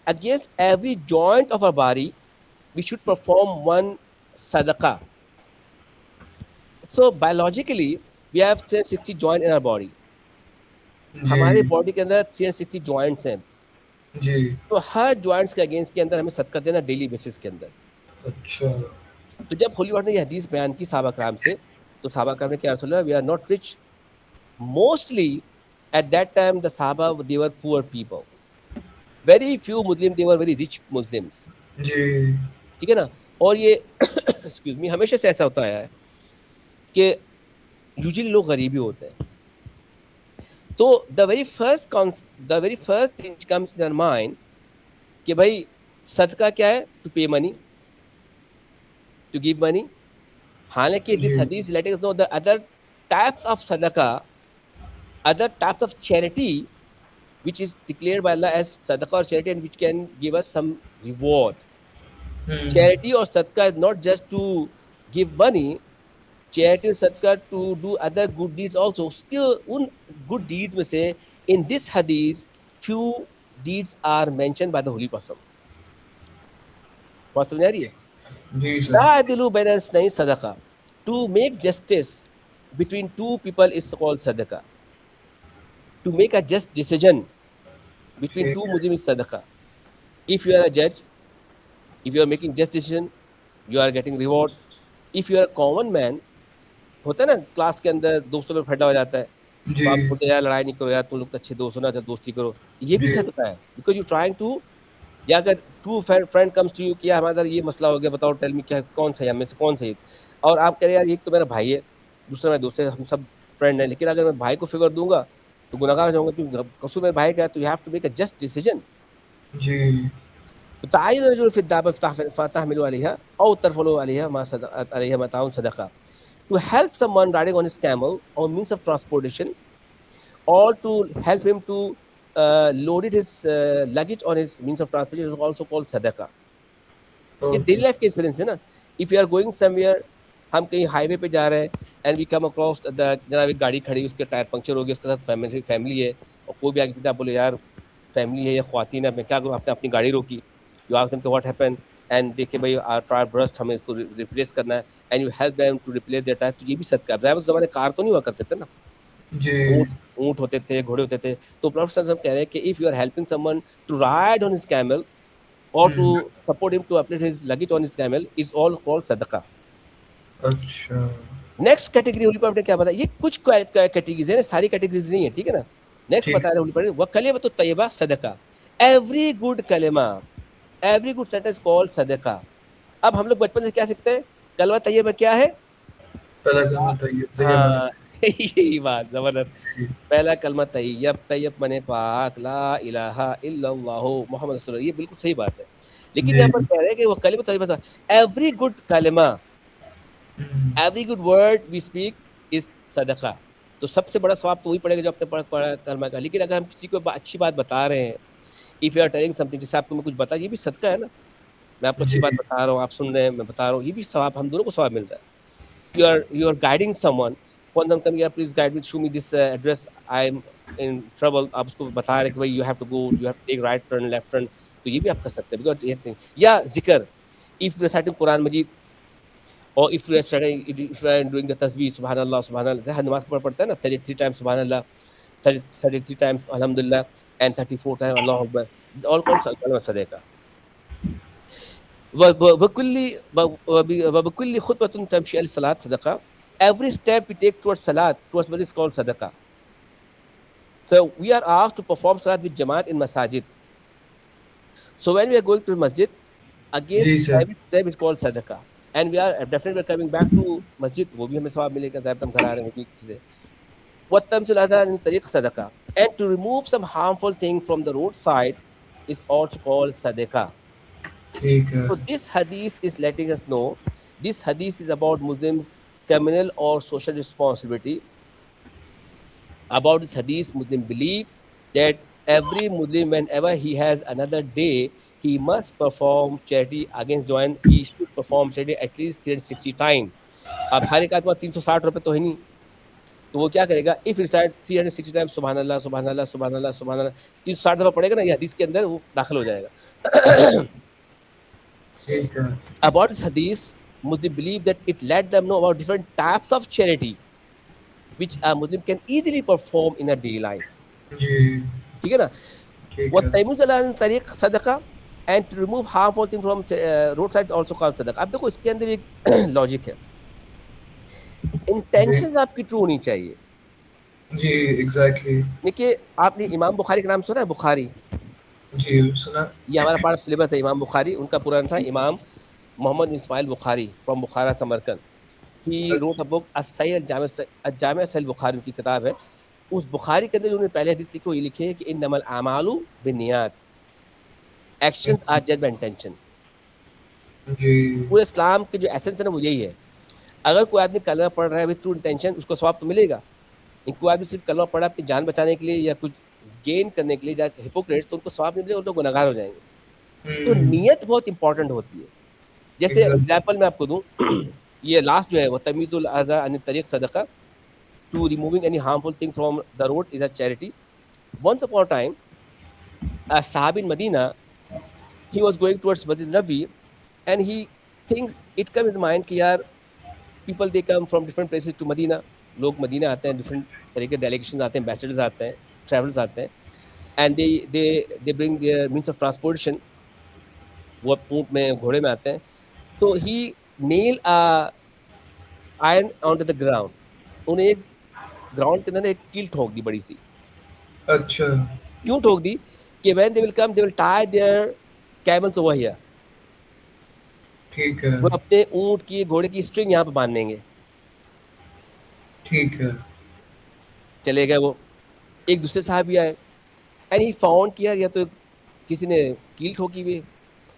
against every joint of our body we should perform one صدقہ. So biologically we have 360 joint in our body. ہمارے جی باڈی کے اندر 360 جوائنٹس ہیں. جی. تو ہر جوائنٹس کے اگینسٹ کے اندر ہمیں صدقہ دینا ڈیلی بیسس کے اندر. اچھا. تو جب ہولی واٹ نے یہ حدیث بیان کی صحابہ کرام سے، تو صحابہ کرام نے کیا رسول اللہ we are not rich. Mostly at that time the صحابہ they were poor people. Very few Muslim they were very rich Muslims. جی ٹھیک ہے نا. اور یہ ایکسکیوز می ہمیشہ سے ایسا ہوتا ہے کہ یوزلی لوگ غریب ہی ہوتے ہیں. تو the very first thing which comes in our mind کہ بھائی صدقہ کیا ہے؟ To pay money, to give money. حالانکہ دس حدیث letting us know the other types of صدقہ, other types of charity which is declared by Allah as صدقہ or charity and which can give us some reward. Charity or صدقہ is not just to give money. Charity اور صدقہ to do other good deeds also. اس کے ان good deeds میں سے in this hadith few deeds are mentioned by the holy person. بات سمجھ آ رہی ہے؟ جی سر. لا عدلوا بین الاثنین صدقہ. To make justice between two people is called صدقہ. To make a just decision between two Muslims is صدقہ. If you are a judge, if you are making just decision, you are getting reward. If you are a common man, ہوتا ہے نا class کے اندر دوستوں میں پھڈا ہو جاتا ہے، جی تو آپ بولتے ہیں یار لڑائی نہیں کرو، یار تم لوگ اچھے دوست ہو نا، دوستی کرو. یہ بھی جی صدقہ ہے. بیکاز یو ٹرائنگ ٹو، یا اگر true friend comes to you کہ ہمارے اندر یہ مسئلہ ہو گیا، بتاؤ ٹیل می کیا کون سا ہے، ہم میں سے کون سا ہے. اور آپ کہہ رہے یار ایک تو میرا بھائی ہے، دوسرا میرا دوست ہے، ہم سب فرینڈ ہیں، لیکن اگر میں بھائی کو فیور دوں گا تو گناہگار ہو جاؤں گا، کیونکہ قصور میرے بھائی کا ہے. تو you have to make a just decision. جی. تعین الرجل فی الدابة فتحمل علیہا او ترفل علیہا ما علیہا متاع صدقہ. To help someone riding on his camel or means of transportation, or to help him to load his luggage on his means of transportation is also called صدقہ. یہ daily life کے ایکسپیرینس ہے نا. If you are going somewhere, ہم کہیں high وے پہ جا رہے ہیں اینڈ وی کم اکراس جناب ایک گاڑی کھڑی، اس کے ٹائر پنکچر ہو گیا، اس کے ساتھ فیملی ہے، اور کوئی بھی آگے آپ بولے یار فیملی ہے یا خواتین ہے، میں کیا کروں، آپ نے اپنی گاڑی روکی. یو آسک دیم کہ واٹ ہیپن، اینڈ دیکھے بھائی ٹائر برسٹ، ہمیں اس کو ریپلیس کرنا ہے، and you help them to replace their tyre. تو یہ بھی صدقہ ہے. ڈرائیور زمانے کار تو نہیں ہوا کرتے تھے نا، جی اونٹ ہوتے تھے، گھوڑے ہوتے تھے. تو پروفیٹ صلی اللہ علیہ وسلم کہہ رہے ہیں کہ if you are helping someone to ride on his camel or to support him to uplift his luggage on his camel is all called صدقہ. اچھا. نیکسٹ کیٹیگری ہولی پاپ نے کیا بتایا؟ یہ کچھ کیٹیگریز ہیں، ساری کیٹیگریز نہیں ہیں، ٹھیک ہے نا. نیکسٹ بتا رہے ہولی پاپ وہ کلمۃ الطیبہ صدقہ. ایوری گڈ کلمہ، ایوری گڈ سینٹنس کالڈ صدقہ. اب ہم لوگ بچپن سے کیا سیکھتے ہیں؟ کلمہ طیبہ کیا ہے؟ پہلا کلمہ طیب. ہاں یہی بات زبردست. پہلا کلمہ طیب، طیب منے پاک، لا الہ الا اللہ محمد رسول اللہ. یہ بالکل صحیح بات ہے. لیکن یہاں پر کہہ رہے ہیں کہ وہ کلمہ طیبہ، ایوری گڈ کلمہ، every good word we speak is صدقہ. تو سب سے بڑا ثواب تو وہی پڑے گا جو آپ نے پڑھا کلمہ کا. لیکن اگر ہم کسی کو اچھی بات بتا رہے ہیں، if you are telling something, جیسے آپ کو میں کچھ بتا، یہ بھی صدقہ ہے نا. میں آپ کو اچھی بات بتا رہا ہوں، آپ سن رہے ہیں، میں بتا رہا ہوں، یہ بھی ثواب، ہم دونوں کو ثواب مل رہا ہے. You are guiding someone. When them come here, please guide me, show me this address, I'm in trouble. آپ اس کو بتا رہے کہ بھائی you have to go, you have to take right turn, left turn. تو یہ بھی آپ کر سکتے ہیں. Because یہ یا ذکر، if you are reciting Quran Majeed, or if you are doing the tasbih سبحان اللہ سبحان اللہ، جیسے نماز پڑھتا ہے نا 33 times سبحان اللہ، 33 times الحمدللہ and 34 times Allah Akbar. It's all called صدقہ. وبكل خطوة تمشي إلى الصلاة صدقة. Every step we take towards salat, towards what is called sadaqah. So we are asked to perform salat with jamaat in masajid. So when we are going to masjid, against every step is called sadaqah. And we are definitely coming back to masjid. وہ بھی ہمیں ثواب ملے گا، ظاہر ہم گھر آ رہے ہیں وہ بھی چیزیں. وَالتَّمْسُ الْأَذَى مِنْ طَرِيقِ صَدَقَةٍ. And to remove some harmful thing from the roadside is also called sadaqah. ٹھیک ہے. So this hadith is letting us know, this hadith is about Muslims' communal or social responsibility. About this hadith, Muslim believe that every Muslim, whenever he has another day, he must perform charity against join. He should perform charity at least 360 times. اب ہر ایک آدمی 360 روپے تو ہے نہیں، تو وہ کیا کرے گا؟ اف ریسائڈ 360 ٹائم سبحان اللہ سبحان اللہ سبحان اللہ سبحان اللہ 360 دفعہ پڑھے گا نا، یہ حدیث کے اندر وہ داخل ہو جائے گا. ٹھیک ہے. About this hadith, Muslim believe that it let them know about different types of charity which a Muslim can easily perform in a daily life. جی. ٹھیک ہے نا. ٹھیک What ہے. Taimus Alan Tariq Sadaqah and to remove harmful things from roadside also called Sadaqah. اب دیکھو اس کے اندر ایک logic ہے، انٹینشنز آپ کی ٹرو ہونی چاہیے. جی ایگزیکٹلی. دیکھیے آپ نے امام بخاری کا نام سنا ہے؟ بخاری، جی سنا. یہ ہمارا پارٹ سلیبس ہے. امام بخاری، ان کا پورا نام تھا امام Muhammad Ismail Bukhari from Bukhara Samarkand. He wrote a book الصحیح الجامع صحیح البخاری، کی کتاب ہے. اس بخاری کے اندر انہوں نے پہلے حدیث لکھی، وہ یہ لکھی ہے کہ انما الاعمال بالنیات، ایکشنز آر جج بائی انٹینشن. جی. پورے اسلام کے جو ایسنس ہے نا وہ یہی ہے. اگر کوئی آدمی کلمہ پڑھ رہا ہے وتھ ٹرو انٹینشن، اس کو ثواب تو ملے گا. کوئی آدمی صرف کلمہ پڑھا اپنی جان بچانے کے لیے یا کچھ گین کرنے کے لیے، یا ہپوکریٹس، تو ان کو ثواب نہیں ملے گا، ان کو گنہگار ہو جائیں گے. تو نیت بہت امپورٹنٹ ہوتی ہے. جیسے ایگزامپل میں آپ کو دوں، یہ لاسٹ جو ہے وہ تمیز الاذى عن الطریق صدقہ، to removing any harmful thing from the road is a charity. Once upon time صحابی in Medina, he was going towards Madinah Nabi and he thinks it comes in mind کہ یار people they come from different places to Medina. لوگ مدینہ آتے ہیں، different طرح کے delegations آتے ہیں، ایمبیسڈرز آتے ہیں، ٹریولرز آتے ہیں، and they bring their means of transportation. وہ اونٹ میں گھوڑے میں آتے ہیں. تو he nail iron onto the ground. انہیں ایک گراؤنڈ کے اندر ایک کیل ٹھونک دی بڑی سی. اچھا. کیوں ٹھوک دی؟ کہ when they will come they will tie their camels over here. ٹھیک ہے. وہ اپنے اونٹ کی گھوڑے کی اسٹرنگ یہاں پہ باندھ دیں گے. ٹھیک ہے. چلے گئے وہ. ایک دوسرے صاحب بھی آئے اینڈ ہی فاؤنڈ کیا یا تو کسی نے کیل ٹھوکی ہوئی،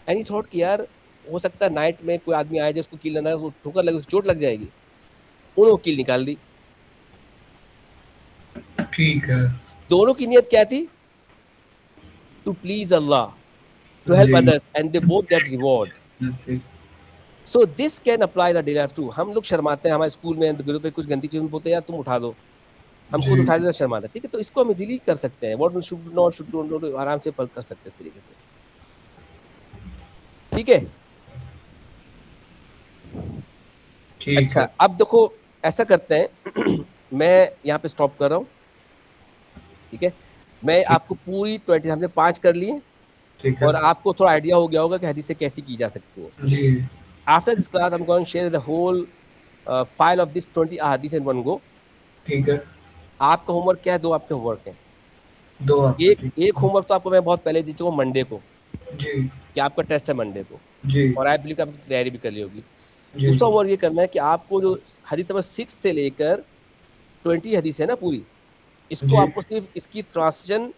اینڈ ہی تھاٹ کہ یار ہو سکتا ہے نائٹ میں کوئی آدمی آئے جو اس کو کیل نہ لگے، ٹھوکر لگے، چوٹ لگ جائے گی. انہوں نے کیل نکال دی. ٹھیک ہے. دونوں کی نیت کیا تھی؟ To please Allah, to help others, and they both get reward. So this can apply the day life too. ہم لوگ شرماتے ہیں، ہمارے اسکول میں گروپ پہ کچھ گندی چیز بولتے ہیں، یار تم اٹھا دو، ہم خود اٹھا دیتے شرماتے ہیں. ٹھیک ہے، تو اس کو ہم ایزیلی کر سکتے ہیں. What should not should don't, آرام سے کر سکتے ہیں اس طریقے سے. ٹھیک ہے. اچھا اب دیکھو ایسا کرتے ہیں، میں یہاں پہ اسٹاپ کر رہا ہوں. ٹھیک ہے، میں آپ کو پوری 20 ہم نے 5 کر لیے، اور آپ کو تھوڑا آئیڈیا ہو گیا ہوگا کہ حدیثیں کیسی کی جا سکتی ہیں. جی. After this class, I'm going to share the whole file of this 20 ahadith in one go. ٹھیک ہے. آپ کا ہوم ورک کیا ہے؟ 2 آپ کے ہوم ورک ہیں. دو. ایک ہوم ورک تو آپ کو میں بہت پہلے دے چکا ہوں، منڈے کو، جی. کہ آپ کا ٹیسٹ ہے منڈے کو، جی. اور آئی بلیو کہ آپ کی تیاری بھی کر لی ہوگی. جی. دوسرا ہوم ورک یہ کرنا ہے کہ آپ کو جو حدیث نمبر 6 سے لے کر 20 حدیث ہے نا پوری، اس کو آپ کو صرف اس کی ٹرانسلیشن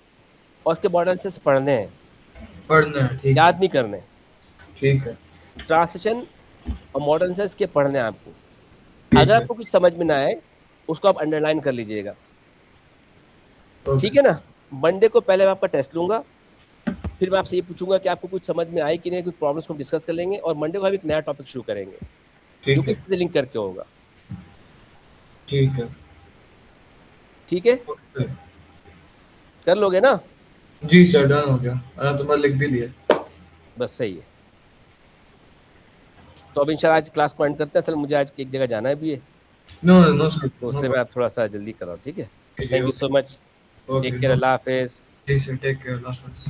اور اس کے ماڈرن سے پڑھنے ہیں، پڑھنا ہے. یاد نہیں کرنے. ٹھیک ہے. ٹرانسلیشن اور ماڈرن سینس کے پڑھنے ہیں آپ کو. اگر آپ کو کچھ سمجھ میں نہ آئے اس کو آپ انڈر لائن کر لیجئے گا. ٹھیک ہے نا. منڈے کو پہلے میں آپ کا ٹیسٹ لوں گا، پھر میں آپ سے یہ پوچھوں گا کہ آپ کو کچھ سمجھ میں آئی کہ نہیں، کچھ پرابلمس کو ہم ڈسکس کر لیں گے، اور منڈے کو ہم ایک نیا ٹاپک شروع کریں گے جو کہ اس سے لنک کر کے ہوگا. ٹھیک ہے. ٹھیک ہے، کر لو گے نا؟ جی سر ڈن ہو گیا، میں نے تمہیں لکھ بھی دیا. بس صحیح ہے. تو اب انشاءاللہ آج کلاس کو اینڈ کرتے ہیں. اصل مجھے آج ایک جگہ جانا ہے بھی ہے، نو سر، تو اس لیے میں آپ تھوڑا سا جلدی کر رہا ہوں. ٹھیک ہے، thank you so much. Take care, اللہ حافظ. جی سر، ٹیک کیئر، اللہ حافظ.